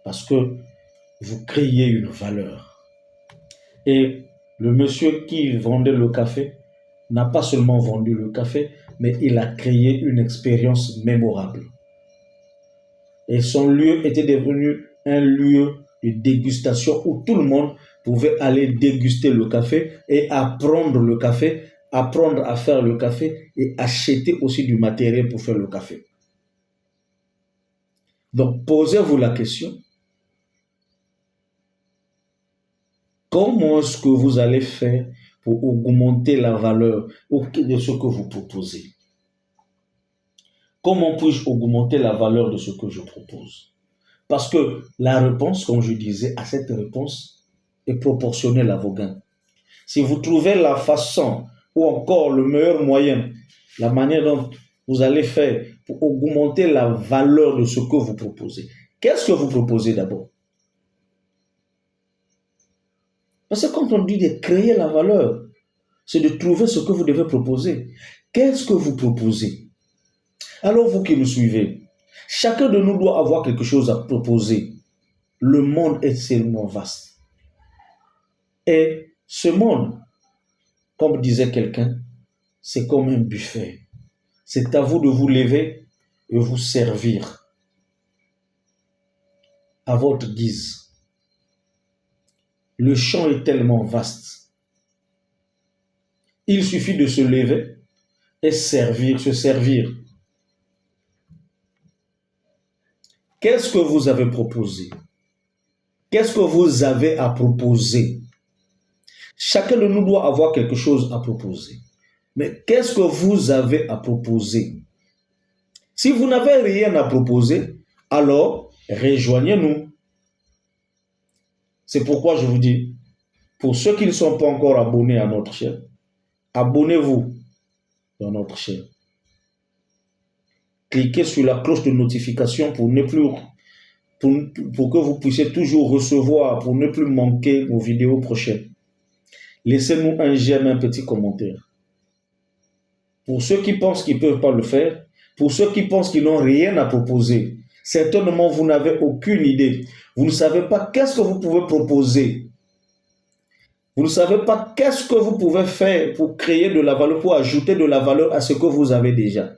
Parce que vous créez une valeur. Et le monsieur qui vendait le café n'a pas seulement vendu le café, mais il a créé une expérience mémorable. Et son lieu était devenu un lieu de dégustation où tout le monde pouvait aller déguster le café et apprendre le café, apprendre à faire le café et acheter aussi du matériel pour faire le café. Donc, posez-vous la question, comment est-ce que vous allez faire pour augmenter la valeur de ce que vous proposez? Comment puis-je augmenter la valeur de ce que je propose? Parce que la réponse, comme je disais, à cette réponse est proportionnelle à vos gains. Si vous trouvez la façon ou encore le meilleur moyen, la manière dont vous allez faire pour augmenter la valeur de ce que vous proposez. Qu'est-ce que vous proposez d'abord? Parce que quand on dit de créer la valeur, c'est de trouver ce que vous devez proposer. Qu'est-ce que vous proposez? Alors vous qui me suivez, chacun de nous doit avoir quelque chose à proposer. Le monde est tellement vaste. Et ce monde, comme disait quelqu'un, c'est comme un buffet. C'est à vous de vous lever et vous servir à votre guise. Le champ est tellement vaste. Il suffit de se lever et servir, se servir. Qu'est-ce que vous avez proposé? Qu'est-ce que vous avez à proposer? Chacun de nous doit avoir quelque chose à proposer. Mais qu'est-ce que vous avez à proposer? Si vous n'avez rien à proposer, alors rejoignez-nous. C'est pourquoi je vous dis, pour ceux qui ne sont pas encore abonnés à notre chaîne, abonnez-vous dans notre chaîne. Cliquez sur la cloche de notification pour que vous puissiez toujours recevoir, pour ne plus manquer nos vidéos prochaines. Laissez-nous un j'aime, un petit commentaire. Pour ceux qui pensent qu'ils ne peuvent pas le faire, pour ceux qui pensent qu'ils n'ont rien à proposer, certainement vous n'avez aucune idée. Vous ne savez pas qu'est-ce que vous pouvez proposer. Vous ne savez pas qu'est-ce que vous pouvez faire pour créer de la valeur, pour ajouter de la valeur à ce que vous avez déjà.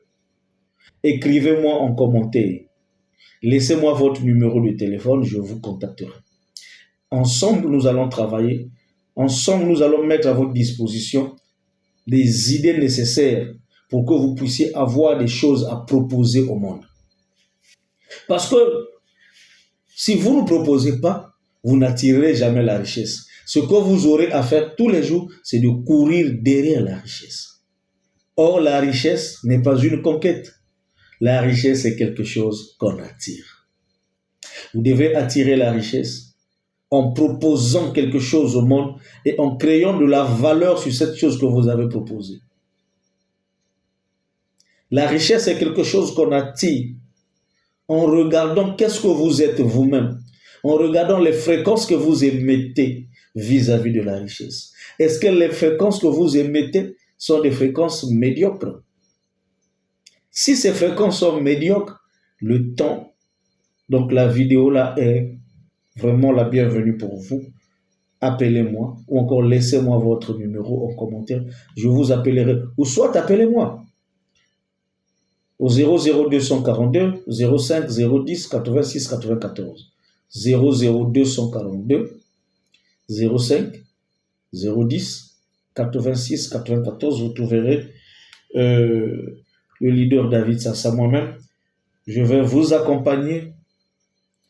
Écrivez-moi en commentaire. Laissez-moi votre numéro de téléphone, je vous contacterai. Ensemble, nous allons travailler. Ensemble, nous allons mettre à votre disposition des idées nécessaires pour que vous puissiez avoir des choses à proposer au monde. Parce que si vous ne proposez pas, vous n'attirerez jamais la richesse. Ce que vous aurez à faire tous les jours, c'est de courir derrière la richesse. Or, la richesse n'est pas une conquête. La richesse est quelque chose qu'on attire. Vous devez attirer la richesse en proposant quelque chose au monde et en créant de la valeur sur cette chose que vous avez proposée. La richesse est quelque chose qu'on attire en regardant qu'est-ce que vous êtes vous-même, en regardant les fréquences que vous émettez vis-à-vis de la richesse. Est-ce que les fréquences que vous émettez sont des fréquences médiocres? Si ces fréquences sont médiocres, le temps, donc la vidéo là est vraiment la bienvenue pour vous. Appelez-moi ou encore laissez-moi votre numéro en commentaire. Je vous appellerai ou soit appelez-moi au 00242 05 010 86 94. 00242 05 010 86 94. Vous trouverez le leader David Sassa, moi-même. Je vais vous accompagner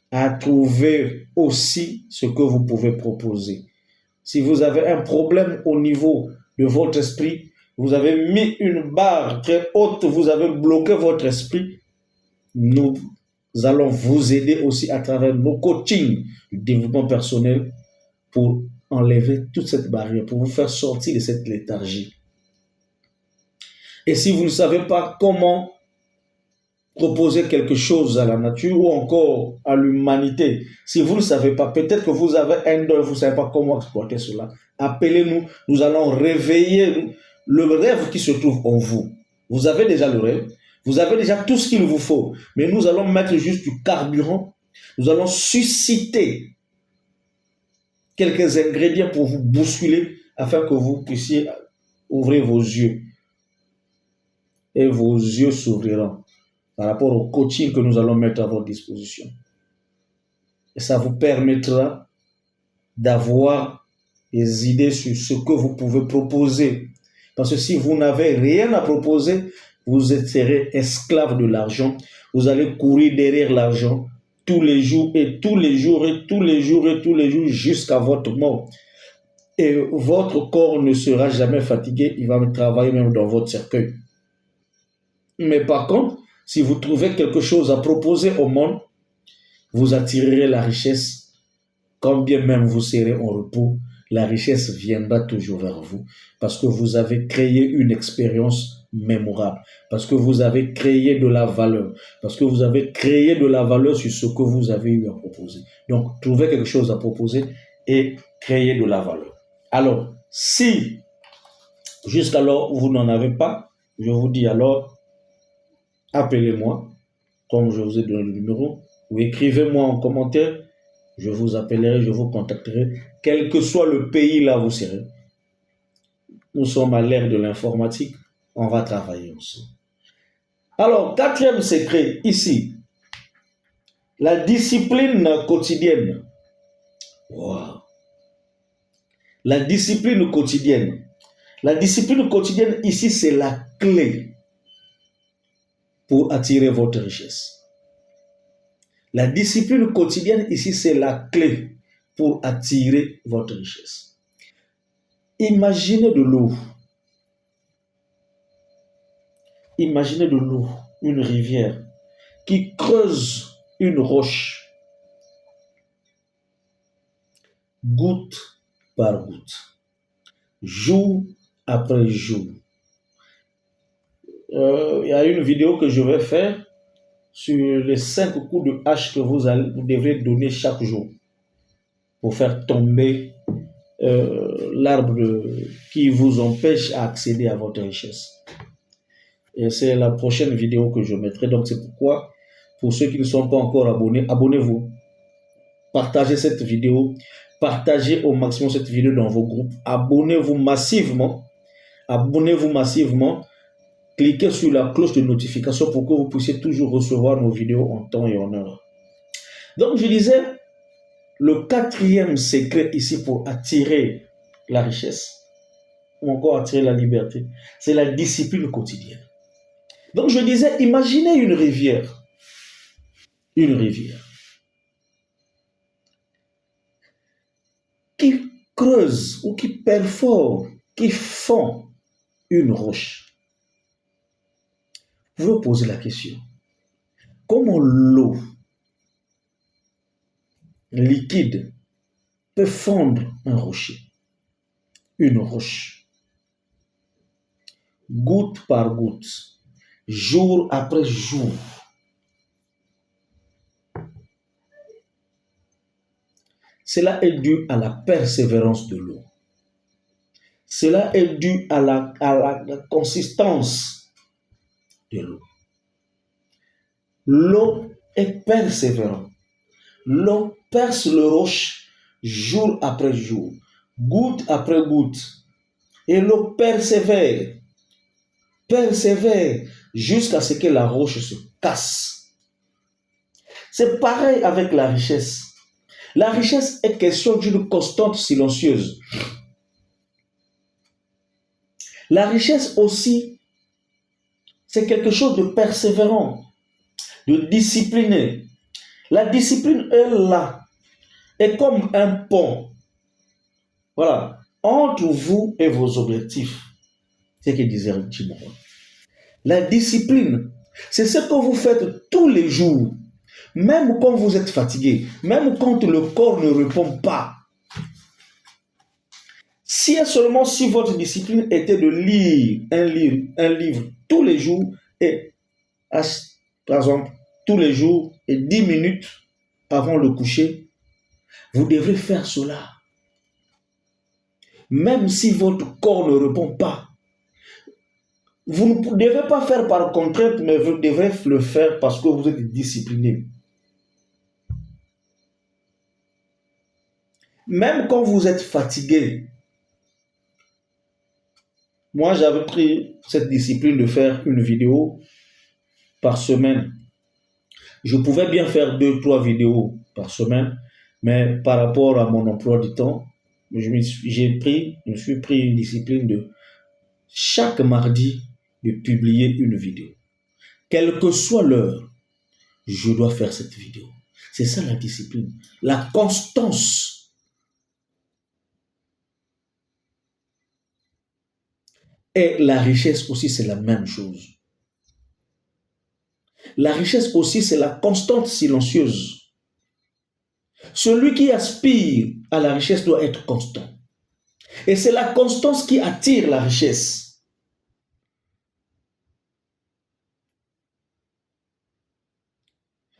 à trouver aussi ce que vous pouvez proposer. Si vous avez un problème au niveau de votre esprit, vous avez mis une barre très haute, vous avez bloqué votre esprit, nous allons vous aider aussi à travers nos coachings du développement personnel pour enlever toute cette barrière, pour vous faire sortir de cette léthargie. Et si vous ne savez pas comment proposer quelque chose à la nature ou encore à l'humanité, si vous ne savez pas, peut-être que vous avez un don, vous ne savez pas comment exploiter cela, appelez-nous, nous allons réveiller le rêve qui se trouve en vous. Vous avez déjà le rêve, vous avez déjà tout ce qu'il vous faut, mais nous allons mettre juste du carburant, nous allons susciter quelques ingrédients pour vous bousculer afin que vous puissiez ouvrir vos yeux. Et vos yeux s'ouvriront par rapport au coaching que nous allons mettre à votre disposition. Et ça vous permettra d'avoir des idées sur ce que vous pouvez proposer. Parce que si vous n'avez rien à proposer, vous serez esclave de l'argent. Vous allez courir derrière l'argent tous les jours et tous les jours et tous les jours et tous les jours jusqu'à votre mort. Et votre corps ne sera jamais fatigué. Il va travailler même dans votre cercueil. Mais par contre, si vous trouvez quelque chose à proposer au monde, vous attirerez la richesse. Quand bien même vous serez en repos, la richesse viendra toujours vers vous parce que vous avez créé une expérience mémorable, parce que vous avez créé de la valeur, parce que vous avez créé de la valeur sur ce que vous avez eu à proposer. Donc, trouvez quelque chose à proposer et créez de la valeur. Alors, si jusqu'alors vous n'en avez pas, je vous dis alors, appelez-moi, comme je vous ai donné le numéro, ou écrivez-moi en commentaire, je vous appellerai, je vous contacterai, quel que soit le pays là où vous serez. Nous sommes à l'ère de l'informatique, on va travailler ensemble. Alors, quatrième secret, ici, la discipline quotidienne. Wow. La discipline quotidienne. La discipline quotidienne, ici, c'est la clé pour attirer votre richesse. La discipline quotidienne, ici, c'est la clé pour attirer votre richesse. Imaginez de l'eau. Imaginez de l'eau, une rivière qui creuse une roche, goutte par goutte, jour après jour. Il y a une vidéo que je vais faire sur les 5 coups de hache que vous devrez donner chaque jour pour faire tomber l'arbre qui vous empêche d'accéder à votre richesse. Et c'est la prochaine vidéo que je mettrai. Donc c'est pourquoi, pour ceux qui ne sont pas encore abonnés, abonnez-vous. Partagez cette vidéo. Partagez au maximum cette vidéo dans vos groupes. Abonnez-vous massivement. Abonnez-vous massivement. Cliquez sur la cloche de notification pour que vous puissiez toujours recevoir nos vidéos en temps et en heure. Donc je disais, le quatrième secret ici pour attirer la richesse, ou encore attirer la liberté, c'est la discipline quotidienne. Donc je disais, imaginez une rivière. Une rivière qui creuse ou qui perfore, qui fond une roche. Vous vous posez la question, comment l'eau liquide peut fondre un rocher, une roche, goutte par goutte, jour après jour? Cela est dû à la persévérance de l'eau. Cela est dû à la consistance de l'eau. L'eau est persévérante. L'eau perce le roche jour après jour, goutte après goutte. Et l'eau persévère jusqu'à ce que la roche se casse. C'est pareil avec la richesse. La richesse est question d'une constante silencieuse. La richesse aussi, c'est quelque chose de persévérant, de discipliné. La discipline est là, est comme un pont, voilà, entre vous et vos objectifs. C'est ce que disait Tim Rohn. La discipline, c'est ce que vous faites tous les jours, même quand vous êtes fatigué, même quand le corps ne répond pas. Si votre discipline était de lire un livre tous les jours, et par exemple, tous les jours et 10 minutes avant le coucher, vous devrez faire cela. Même si votre corps ne répond pas, vous ne devez pas faire par contrainte, mais vous devrez le faire parce que vous êtes discipliné. Même quand vous êtes fatigué, moi j'avais pris cette discipline de faire une vidéo par semaine. Je pouvais bien faire 2-3 vidéos par semaine, mais par rapport à mon emploi du temps, je me suis pris une discipline de chaque mardi de publier une vidéo. Quelle que soit l'heure, je dois faire cette vidéo. C'est ça la discipline, la constance. Et la richesse aussi, c'est la même chose. La richesse aussi, c'est la constante silencieuse. Celui qui aspire à la richesse doit être constant. Et c'est la constance qui attire la richesse.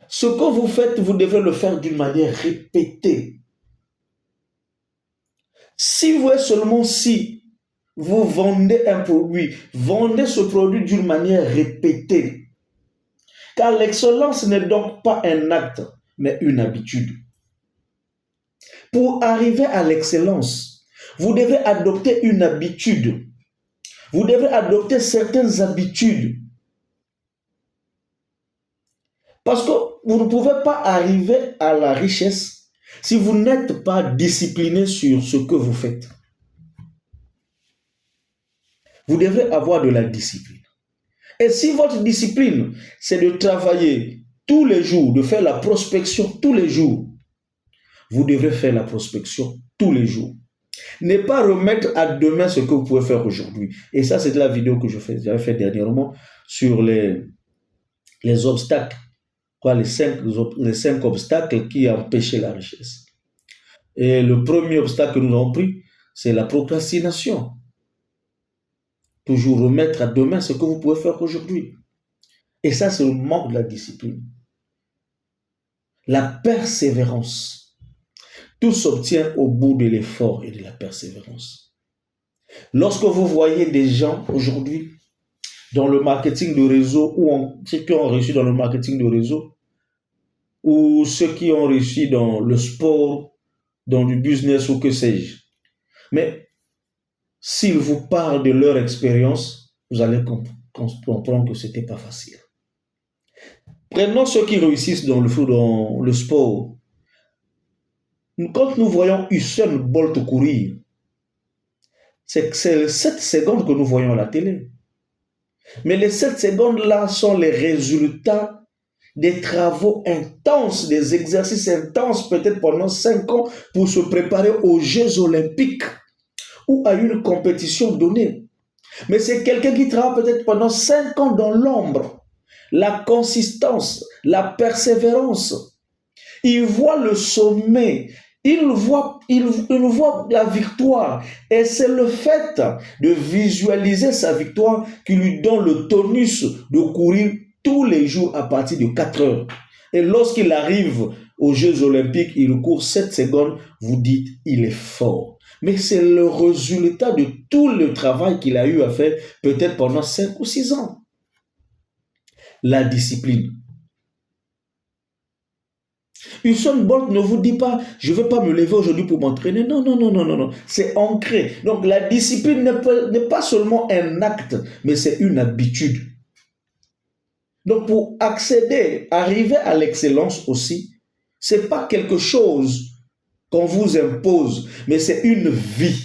Ce que vous faites, vous devez le faire d'une manière répétée. Si vous êtes seulement si vous vendez un produit, vendez ce produit d'une manière répétée. Car l'excellence n'est donc pas un acte, mais une habitude. Pour arriver à l'excellence, vous devez adopter une habitude. Vous devez adopter certaines habitudes. Parce que vous ne pouvez pas arriver à la richesse si vous n'êtes pas discipliné sur ce que vous faites. Vous devrez avoir de la discipline. Et si votre discipline, c'est de travailler tous les jours, de faire la prospection tous les jours, vous devrez faire la prospection tous les jours. Ne pas remettre à demain ce que vous pouvez faire aujourd'hui. Et ça, c'est la vidéo que j'avais fait dernièrement sur les obstacles. Quoi, les cinq obstacles qui empêchaient la richesse. Et le premier obstacle que nous avons pris, c'est la procrastination. Toujours remettre à demain ce que vous pouvez faire aujourd'hui. Et ça, c'est le manque de la discipline. La persévérance. Tout s'obtient au bout de l'effort et de la persévérance. Lorsque vous voyez des gens aujourd'hui dans le marketing de réseau ou ceux qui ont réussi dans le marketing de réseau ou ceux qui ont réussi dans le sport, dans le business ou que sais-je. Mais s'ils vous parlent de leur expérience, vous allez comprendre que ce n'était pas facile. Prenons ceux qui réussissent dans le sport. Quand nous voyons Usain Bolt courir, c'est 7 secondes que nous voyons à la télé. Mais les 7 secondes-là sont les résultats des travaux intenses, des exercices intenses, peut-être pendant 5 ans, pour se préparer aux Jeux Olympiques ou à une compétition donnée. Mais c'est quelqu'un qui travaille peut-être pendant 5 ans dans l'ombre. La consistance, la persévérance. Il voit le sommet, il voit la victoire. Et c'est le fait de visualiser sa victoire qui lui donne le tonus de courir tous les jours à partir de 4 heures. Et lorsqu'il arrive aux Jeux Olympiques, il court 7 secondes, vous dites, il est fort. Mais c'est le résultat de tout le travail qu'il a eu à faire, peut-être pendant 5 ou 6 ans. La discipline. Usain Bolt ne vous dit pas, je ne vais pas me lever aujourd'hui pour m'entraîner. Non, non, non, non, non, non. C'est ancré. Donc la discipline n'est pas seulement un acte, mais c'est une habitude. Donc pour accéder, arriver à l'excellence aussi, ce n'est pas quelque chose qu'on vous impose, mais c'est une vie.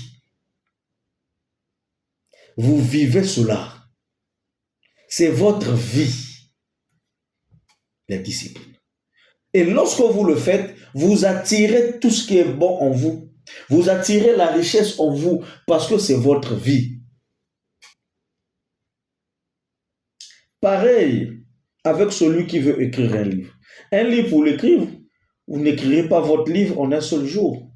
Vous vivez cela. C'est votre vie, la discipline. Et lorsque vous le faites, vous attirez tout ce qui est bon en vous. Vous attirez la richesse en vous parce que c'est votre vie. Pareil avec celui qui veut écrire un livre. Un livre, pour l'écrire, vous n'écrirez pas votre livre en un seul jour.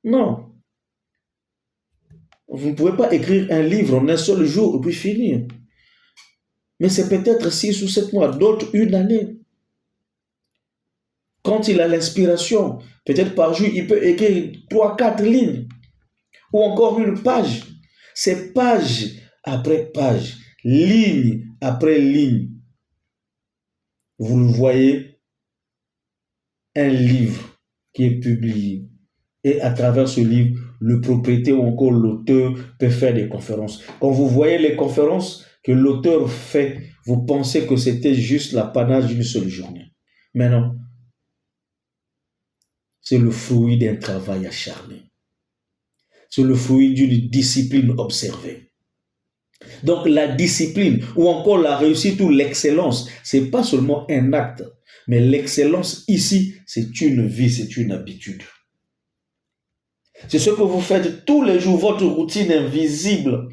Non. Vous ne pouvez pas écrire un livre en un seul jour et puis finir. Mais c'est peut-être 6 ou 7 mois, d'autres 1 année. Quand il a l'inspiration, peut-être par jour, il peut écrire 3, 4 lignes ou encore une page. C'est page après page, ligne après ligne. Vous le voyez, un livre qui est publié. Et à travers ce livre, le propriétaire ou encore l'auteur peut faire des conférences. Quand vous voyez les conférences que l'auteur fait, vous pensez que c'était juste l'apanage d'une seule journée. Mais non. C'est le fruit d'un travail acharné. C'est le fruit d'une discipline observée. Donc la discipline ou encore la réussite ou l'excellence, ce n'est pas seulement un acte, mais l'excellence ici, c'est une vie, c'est une habitude. C'est ce que vous faites tous les jours, votre routine invisible.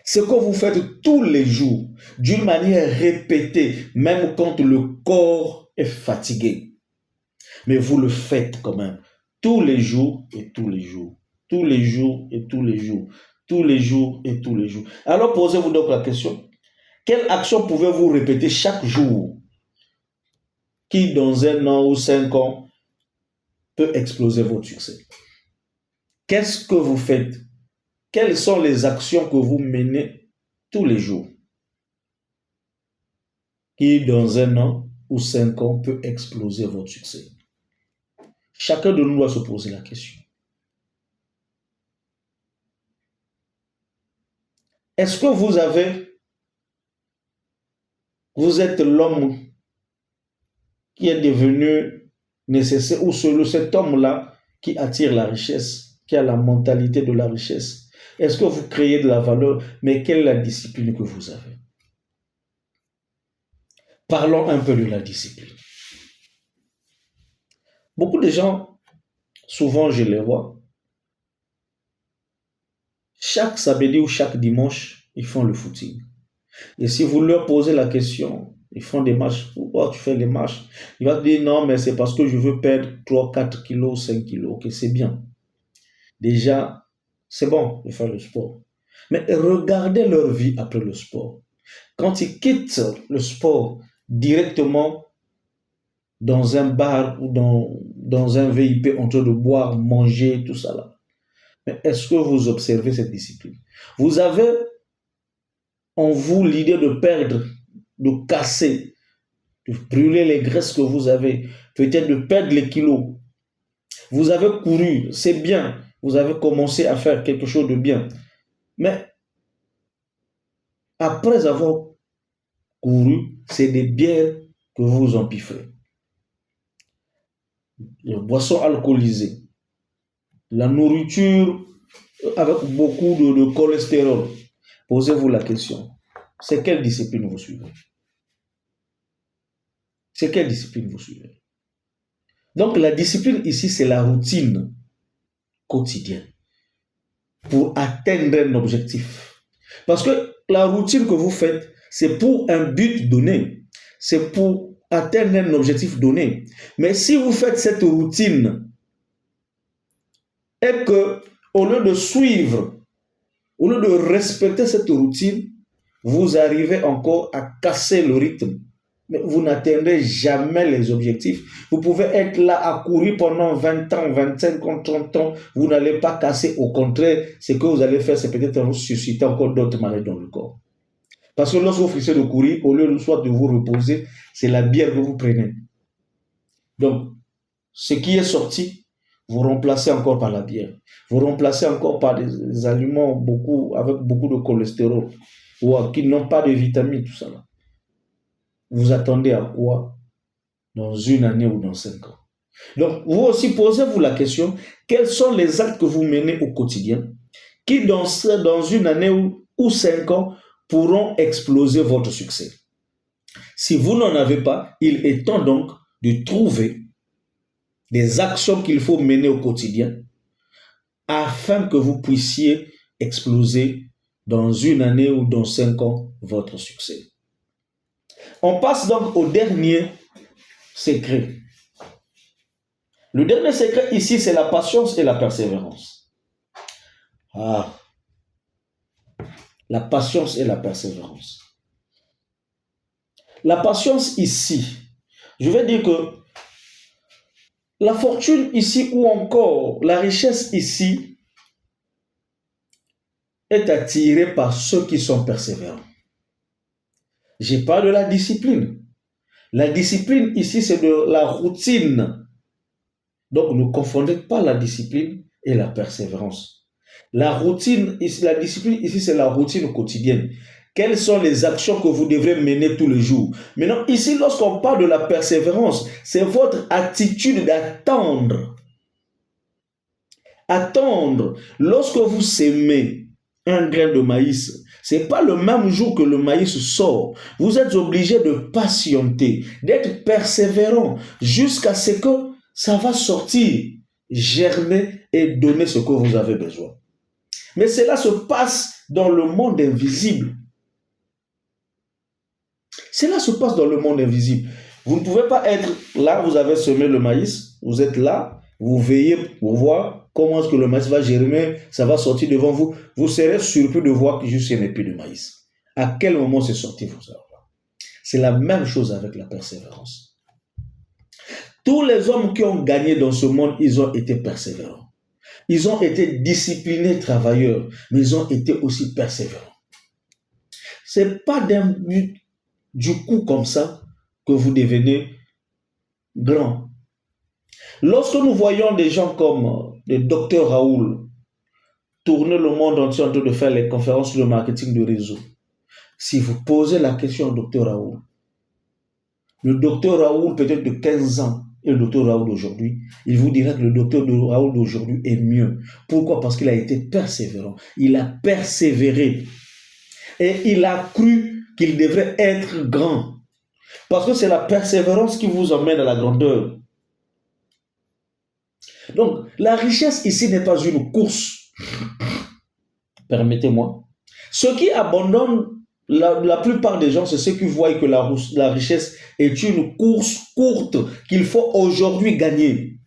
Ce que vous faites tous les jours, d'une manière répétée, même quand le corps est fatigué. Mais vous le faites quand même, tous les jours et tous les jours. Tous les jours et tous les jours. Tous les jours et tous les jours. Alors posez-vous donc la question, quelle action pouvez-vous répéter chaque jour qui dans 1 an ou 5 ans peut exploser votre succès? Qu'est-ce que vous faites? Quelles sont les actions que vous menez tous les jours qui dans 1 an ou 5 ans peut exploser votre succès? Chacun de nous doit se poser la question. Est-ce que vous avez vous êtes l'homme qui est devenu nécessaire, ou cet homme-là qui attire la richesse, qui a la mentalité de la richesse. Est-ce que vous créez de la valeur, mais quelle est la discipline que vous avez? Parlons un peu de la discipline. Beaucoup de gens, souvent je les vois, chaque samedi ou chaque dimanche, ils font le footing. Et si vous leur posez la question, ils font des marches. Pourquoi tu fais des marches? Il va te dire non, mais c'est parce que je veux perdre 3, 4 kilos, 5 kilos. Ok, c'est bien. Déjà, c'est bon de faire le sport. Mais regardez leur vie après le sport. Quand ils quittent le sport directement dans un bar ou dans un VIP en train de boire, manger, tout ça là. Mais est-ce que vous observez cette discipline? Vous avez en vous l'idée de perdre, de casser, de brûler les graisses que vous avez, peut-être de perdre les kilos. Vous avez couru, c'est bien, vous avez commencé à faire quelque chose de bien. Mais après avoir couru, c'est des bières que vous empiffrez. Les boissons alcoolisées, la nourriture avec beaucoup de cholestérol. Posez-vous la question, c'est quelle discipline vous suivez? C'est quelle discipline vous suivez? Donc la discipline ici, c'est la routine quotidienne pour atteindre un objectif. Parce que la routine que vous faites, c'est pour un but donné. C'est pour atteindre un objectif donné. Mais si vous faites cette routine et que, au lieu de suivre, au lieu de respecter cette routine, vous arrivez encore à casser le rythme. Mais vous n'atteindrez jamais les objectifs. Vous pouvez être là à courir pendant 20 ans, 25 ans, 30 ans. Vous n'allez pas casser. Au contraire, ce que vous allez faire, c'est peut-être vous susciter encore d'autres maladies dans le corps. Parce que lorsque vous finissez de courir, au lieu de soit de vous reposer, c'est la bière que vous prenez. Donc, ce qui est sorti, vous remplacez encore par la bière. Vous remplacez encore par des aliments avec beaucoup de cholestérol ou qui n'ont pas de vitamines, tout ça là. Vous attendez à quoi dans une année ou dans 5 ans? Donc, vous aussi, posez-vous la question, quels sont les actes que vous menez au quotidien qui, dans une année ou 5 ans, pourront exploser votre succès? Si vous n'en avez pas, il est temps donc de trouver des actions qu'il faut mener au quotidien afin que vous puissiez exploser dans une année ou dans 5 ans votre succès. On passe donc au dernier secret. Le dernier secret ici, c'est la patience et la persévérance. Ah, la patience et la persévérance. La patience ici, je vais dire que la fortune ici ou encore la richesse ici est attirée par ceux qui sont persévérants. Je parle de la discipline. La discipline ici, c'est de la routine. Donc, ne confondez pas la discipline et la persévérance. La routine, la discipline ici, c'est la routine quotidienne. Quelles sont les actions que vous devrez mener tous les jours? Maintenant, ici, lorsqu'on parle de la persévérance, c'est votre attitude d'attendre. Attendre. Lorsque vous sémez un grain de maïs, ce n'est pas le même jour que le maïs sort. Vous êtes obligé de patienter, d'être persévérant jusqu'à ce que ça va sortir, germer et donner ce que vous avez besoin. Mais cela se passe dans le monde invisible. Cela se passe dans le monde invisible. Vous ne pouvez pas être là, vous avez semé le maïs, vous êtes là, vous veillez pour voir comment est-ce que le maïs va germer, ça va sortir devant vous. Vous serez surpris de voir que juste il n'y a plus de maïs. À quel moment c'est sorti, vous savez. C'est la même chose avec la persévérance. Tous les hommes qui ont gagné dans ce monde, ils ont été persévérants. Ils ont été disciplinés, travailleurs, mais ils ont été aussi persévérants. Ce n'est pas du coup comme ça que vous devenez grand. Lorsque nous voyons des gens comme le docteur Raoul tourner le monde entier en train de faire les conférences sur le marketing de réseau, si vous posez la question au docteur Raoul, Le docteur Raoul, peut-être de 15 ans, et le docteur Raoul d'aujourd'hui, il vous dira que le docteur Raoul d'aujourd'hui est mieux. Pourquoi? Parce qu'il a été persévérant. Il a persévéré. Et il a cru qu'il devrait être grand. Parce que c'est la persévérance qui vous emmène à la grandeur. Donc, la richesse ici n'est pas une course. Permettez-moi. Ceux qui abandonnent, la plupart des gens, c'est ceux qui voient que la richesse est une course courte qu'il faut aujourd'hui gagner.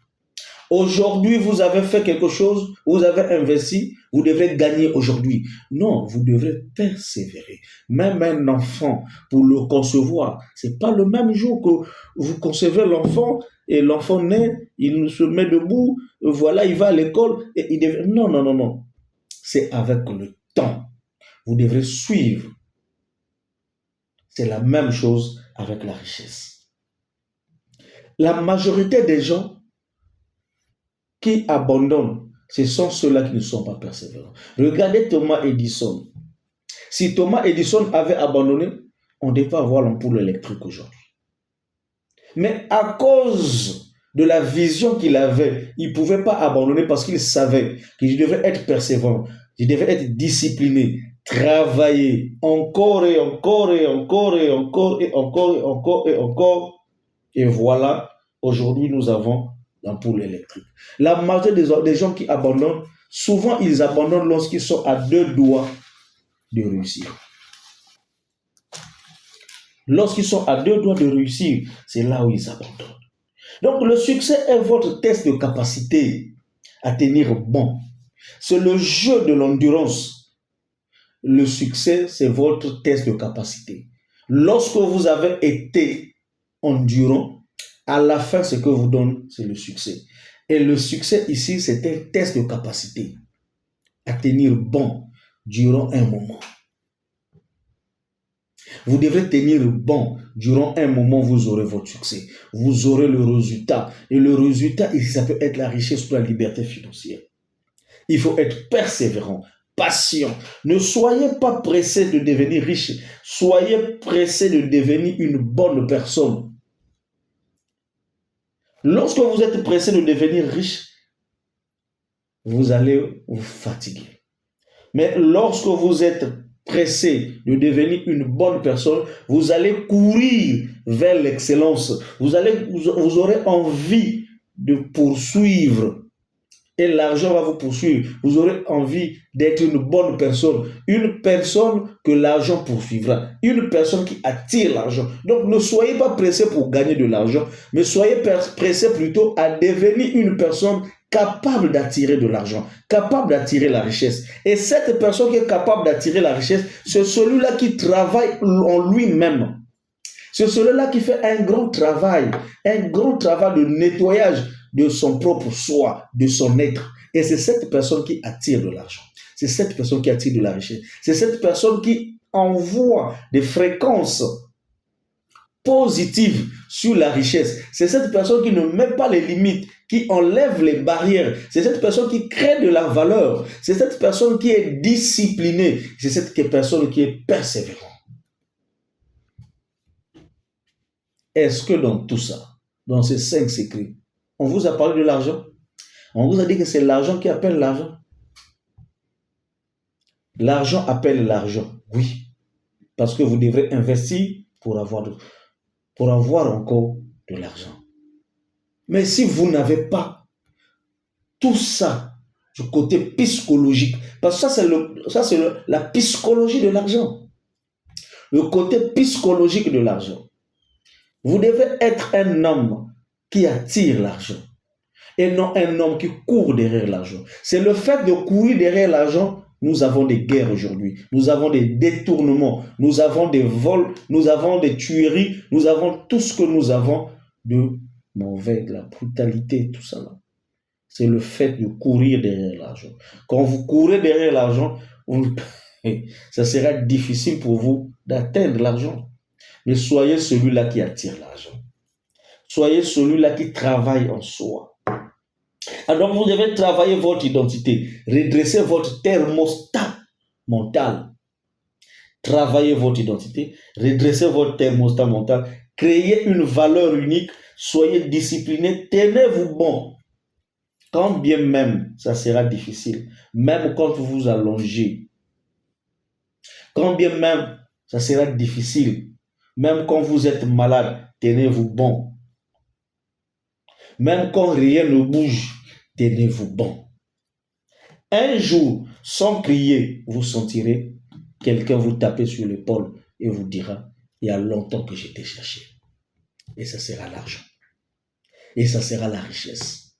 Aujourd'hui, vous avez fait quelque chose, vous avez investi, vous devrez gagner aujourd'hui. Non, vous devrez persévérer. Même un enfant, pour le concevoir, c'est pas le même jour que vous concevez l'enfant et l'enfant naît, il se met debout, voilà, il va à l'école et il devient... Non, non, non, non. C'est avec le temps. Vous devrez suivre. C'est la même chose avec la richesse. La majorité des gens qui abandonnent, ce sont ceux-là qui ne sont pas persévérants. Regardez Thomas Edison. Si Thomas Edison avait abandonné, on ne devait pas avoir l'ampoule électrique aujourd'hui. Mais à cause de la vision qu'il avait, il ne pouvait pas abandonner parce qu'il savait qu'il devait être persévérant, il devait être discipliné, travailler encore et encore et encore et encore et encore et encore et encore. Et voilà, aujourd'hui nous avons l'ampoule électrique. La majorité des gens qui abandonnent, souvent ils abandonnent lorsqu'ils sont à 2 doigts de réussir. Lorsqu'ils sont à 2 doigts de réussir, c'est là où ils abandonnent. Donc le succès est votre test de capacité à tenir bon. C'est le jeu de l'endurance. Le succès, c'est votre test de capacité. Lorsque vous avez été endurant, à la fin, ce que vous donne, c'est le succès. Et le succès ici, c'est un test de capacité à tenir bon durant un moment. Vous devrez tenir bon. Durant un moment, vous aurez votre succès. Vous aurez le résultat. Et le résultat, ici, ça peut être la richesse ou la liberté financière. Il faut être persévérant, patient. Ne soyez pas pressé de devenir riche. Soyez pressé de devenir une bonne personne. Lorsque vous êtes pressé de devenir riche, vous allez vous fatiguer. Mais lorsque vous êtes pressé de devenir une bonne personne, vous allez courir vers l'excellence. Vous aurez envie de poursuivre. Et l'argent va vous poursuivre. Vous aurez envie d'être une bonne personne. Une personne que l'argent poursuivra. Une personne qui attire l'argent. Donc ne soyez pas pressé pour gagner de l'argent, mais soyez pressé plutôt à devenir une personne capable d'attirer de l'argent, capable d'attirer la richesse. Et cette personne qui est capable d'attirer la richesse, c'est celui-là qui travaille en lui-même. C'est celui-là qui fait un grand travail de nettoyage de son propre soi, de son être. Et c'est cette personne qui attire de l'argent. C'est cette personne qui attire de la richesse. C'est cette personne qui envoie des fréquences positives sur la richesse. C'est cette personne qui ne met pas les limites, qui enlève les barrières. C'est cette personne qui crée de la valeur. C'est cette personne qui est disciplinée. C'est cette personne qui est persévérante. Est-ce que dans tout ça, dans ces 5 secrets, on vous a parlé de l'argent? On vous a dit que c'est l'argent qui appelle l'argent? L'argent appelle l'argent, oui. Parce que vous devrez investir pour avoir encore de l'argent. Mais si vous n'avez pas tout ça du côté psychologique, parce que ça c'est la psychologie de l'argent. Le côté psychologique de l'argent. Vous devez être un homme qui attire l'argent et non un homme qui court derrière l'argent. C'est le fait de courir derrière l'argent. Nous avons des guerres aujourd'hui, nous avons des détournements, nous avons des vols, nous avons des tueries, nous avons tout ce que nous avons de mauvais, de la brutalité, tout ça là. C'est le fait de courir derrière l'argent. Quand vous courez derrière l'argent, ça sera difficile pour vous d'atteindre l'argent. Mais soyez celui-là qui attire l'argent. Soyez celui-là qui travaille en soi. Alors vous devez travailler votre identité, redresser votre thermostat mental. Travaillez votre identité, redresser votre thermostat mental Créez une valeur unique, soyez disciplinés, tenez-vous bon. Quand bien même ça sera difficile, même quand vous vous allongez, quand bien même ça sera difficile, même quand vous êtes malade, tenez-vous bon. Même quand rien ne bouge, tenez-vous bon. Un jour, sans crier, vous sentirez quelqu'un vous taper sur l'épaule et vous dira, il y a longtemps que j'étais cherché. Et ça sera l'argent. Et ça sera la richesse.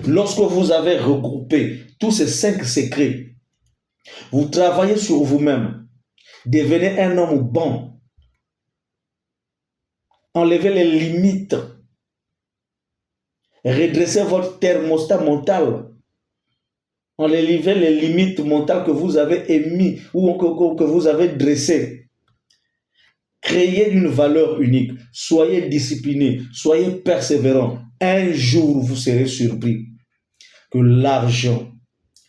Lorsque vous avez regroupé tous ces 5 secrets, vous travaillez sur vous-même, devenez un homme bon, enlevez les limites, redressez votre thermostat mental, enlevez les limites mentales que vous avez émises ou que vous avez dressées. Créez une valeur unique, soyez disciplinés, soyez persévérants. Un jour, vous serez surpris que l'argent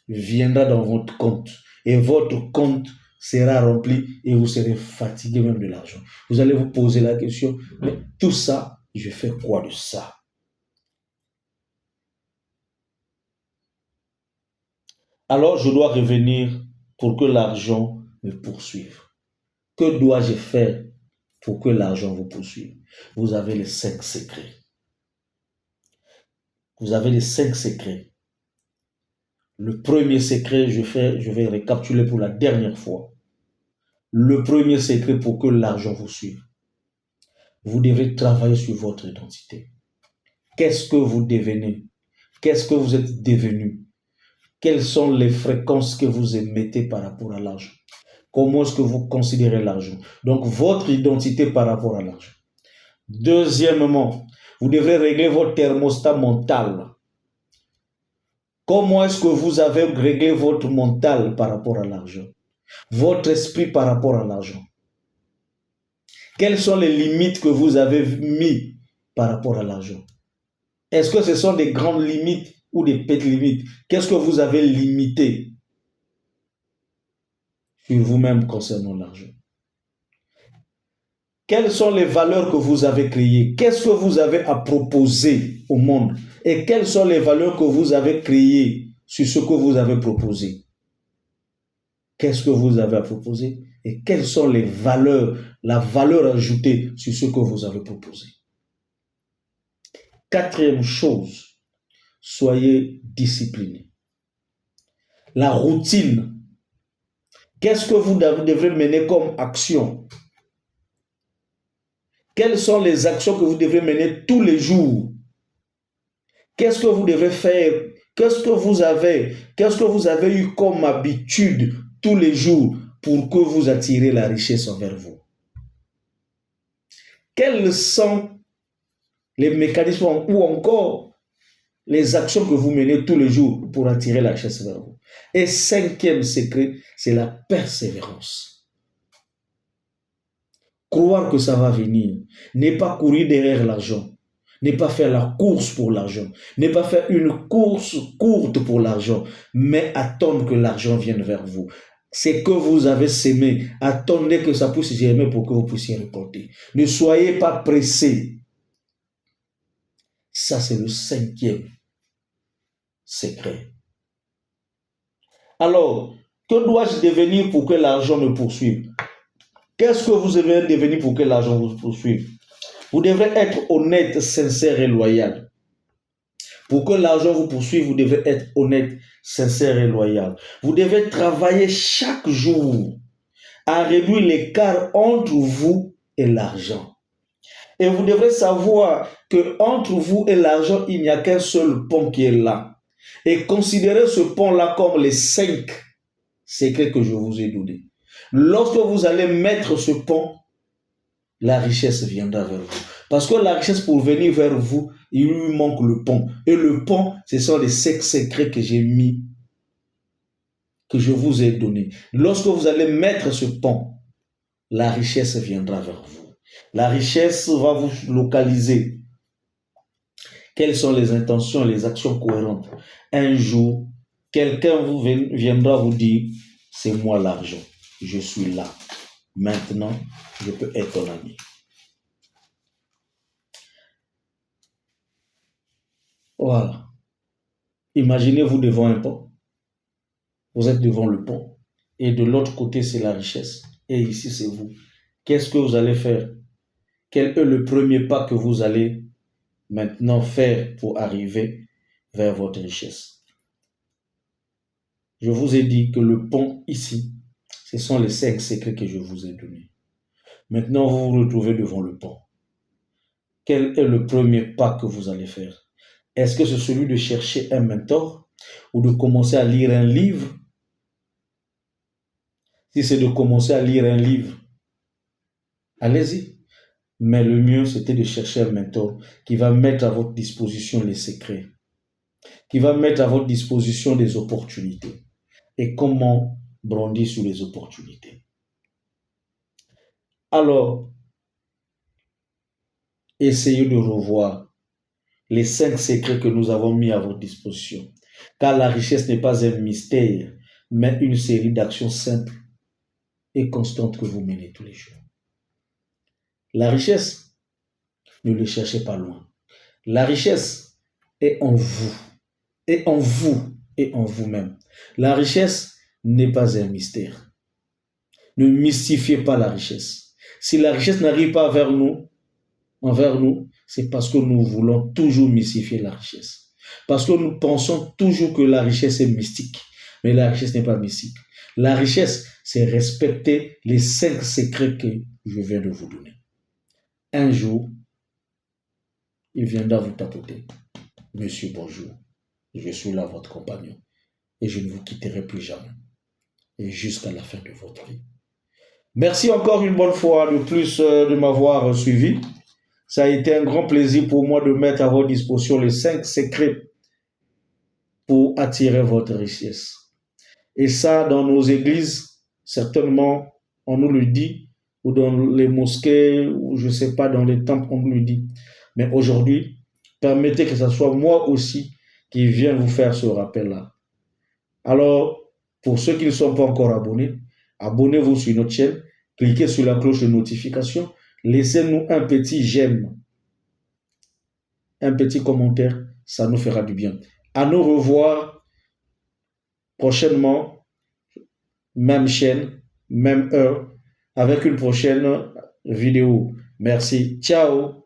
viendra dans votre compte et votre compte sera rempli et vous serez fatigué même de l'argent. Vous allez vous poser la question, mais tout ça, je fais quoi de ça? Alors je dois revenir pour que l'argent me poursuive. Que dois-je faire pour que l'argent vous poursuive? Vous avez les 5 secrets. Vous avez les 5 secrets. Le premier secret, je vais récapituler pour la dernière fois. Le premier secret pour que l'argent vous suive. Vous devez travailler sur votre identité. Qu'est-ce que vous devenez? Qu'est-ce que vous êtes devenu? Quelles sont les fréquences que vous émettez par rapport à l'argent? Comment est-ce que vous considérez l'argent? Donc, votre identité par rapport à l'argent. Deuxièmement, vous devrez régler votre thermostat mental. Comment est-ce que vous avez réglé votre mental par rapport à l'argent? Votre esprit par rapport à l'argent? Quelles sont les limites que vous avez mises par rapport à l'argent? Est-ce que ce sont des grandes limites ou des petites limites? Qu'est-ce que vous avez limité sur vous-même concernant l'argent? Quelles sont les valeurs que vous avez créées? Qu'est-ce que vous avez à proposer au monde? Et quelles sont les valeurs que vous avez créées sur ce que vous avez proposé? Qu'est-ce que vous avez à proposer? Et quelles sont les valeurs, la valeur ajoutée sur ce que vous avez proposé? Quatrième chose, soyez disciplinés. La routine. Qu'est-ce que vous devrez mener comme action? Quelles sont les actions que vous devrez mener tous les jours? Qu'est-ce que vous devez faire? Qu'est-ce que vous avez eu comme habitude tous les jours pour que vous attirez la richesse envers vous? Quels sont les mécanismes ou encore les actions que vous menez tous les jours pour attirer la richesse vers vous? Et cinquième secret, c'est la persévérance. Croire que ça va venir, n'est pas courir derrière l'argent, n'est pas faire la course pour l'argent, n'est pas faire une course courte pour l'argent, mais attendre que l'argent vienne vers vous. C'est que vous avez sémé, attendez que ça puisse germer pour que vous puissiez récolter. Ne soyez pas pressés. Ça, c'est le cinquième secret. Alors, que dois-je devenir pour que l'argent me poursuive? Qu'est-ce que vous devez devenir pour que l'argent vous poursuive? Vous devrez être honnête, sincère et loyal. Pour que l'argent vous poursuive, vous devez être honnête, sincère et loyal. Vous devez travailler chaque jour à réduire l'écart entre vous et l'argent. Et vous devrez savoir qu'entre vous et l'argent, il n'y a qu'un seul pont qui est là. Et considérez ce pont-là comme les 5 secrets que je vous ai donnés. Lorsque vous allez mettre ce pont, la richesse viendra vers vous. Parce que la richesse, pour venir vers vous, il lui manque le pont. Et le pont, ce sont les 5 secrets que j'ai mis, que je vous ai donnés. Lorsque vous allez mettre ce pont, la richesse viendra vers vous. La richesse va vous localiser. Quelles sont les intentions et les actions cohérentes? Un jour, quelqu'un viendra vous dire, c'est moi l'argent, je suis là. Maintenant, je peux être ton ami. Voilà. Imaginez-vous devant un pont. Vous êtes devant le pont. Et de l'autre côté, c'est la richesse. Et ici, c'est vous. Qu'est-ce que vous allez faire? Quel est le premier pas que vous allez maintenant faire pour arriver vers votre richesse? Je vous ai dit que le pont ici, ce sont les 5 secrets que je vous ai donnés. Maintenant, vous vous retrouvez devant le pont. Quel est le premier pas que vous allez faire? Est-ce que c'est celui de chercher un mentor ou de commencer à lire un livre? Si c'est de commencer à lire un livre, allez-y. Mais le mieux, c'était de chercher un mentor qui va mettre à votre disposition les secrets, qui va mettre à votre disposition des opportunités et comment bondir sur les opportunités. Alors, essayez de revoir les 5 secrets que nous avons mis à votre disposition. Car la richesse n'est pas un mystère, mais une série d'actions simples et constantes que vous menez tous les jours. La richesse, ne le cherchez pas loin. La richesse est en vous, et en vous, et en vous-même. La richesse n'est pas un mystère. Ne mystifiez pas la richesse. Si la richesse n'arrive pas envers nous, c'est parce que nous voulons toujours mystifier la richesse. Parce que nous pensons toujours que la richesse est mystique. Mais la richesse n'est pas mystique. La richesse, c'est respecter les 5 secrets que je viens de vous donner. Un jour, il viendra vous tapoter. Monsieur, bonjour. Je suis là, votre compagnon. Et je ne vous quitterai plus jamais. Et jusqu'à la fin de votre vie. Merci encore une bonne fois de plus de m'avoir suivi. Ça a été un grand plaisir pour moi de mettre à votre disposition les 5 secrets pour attirer votre richesse. Et ça, dans nos églises, certainement, on nous le dit, ou dans les mosquées, ou je ne sais pas, dans les temples, on nous le dit. Mais aujourd'hui, permettez que ce soit moi aussi qui vienne vous faire ce rappel-là. Alors, pour ceux qui ne sont pas encore abonnés, abonnez-vous sur notre chaîne, cliquez sur la cloche de notification, laissez-nous un petit j'aime, un petit commentaire, ça nous fera du bien. À nous revoir prochainement, même chaîne, même heure, avec une prochaine vidéo. Merci. Ciao.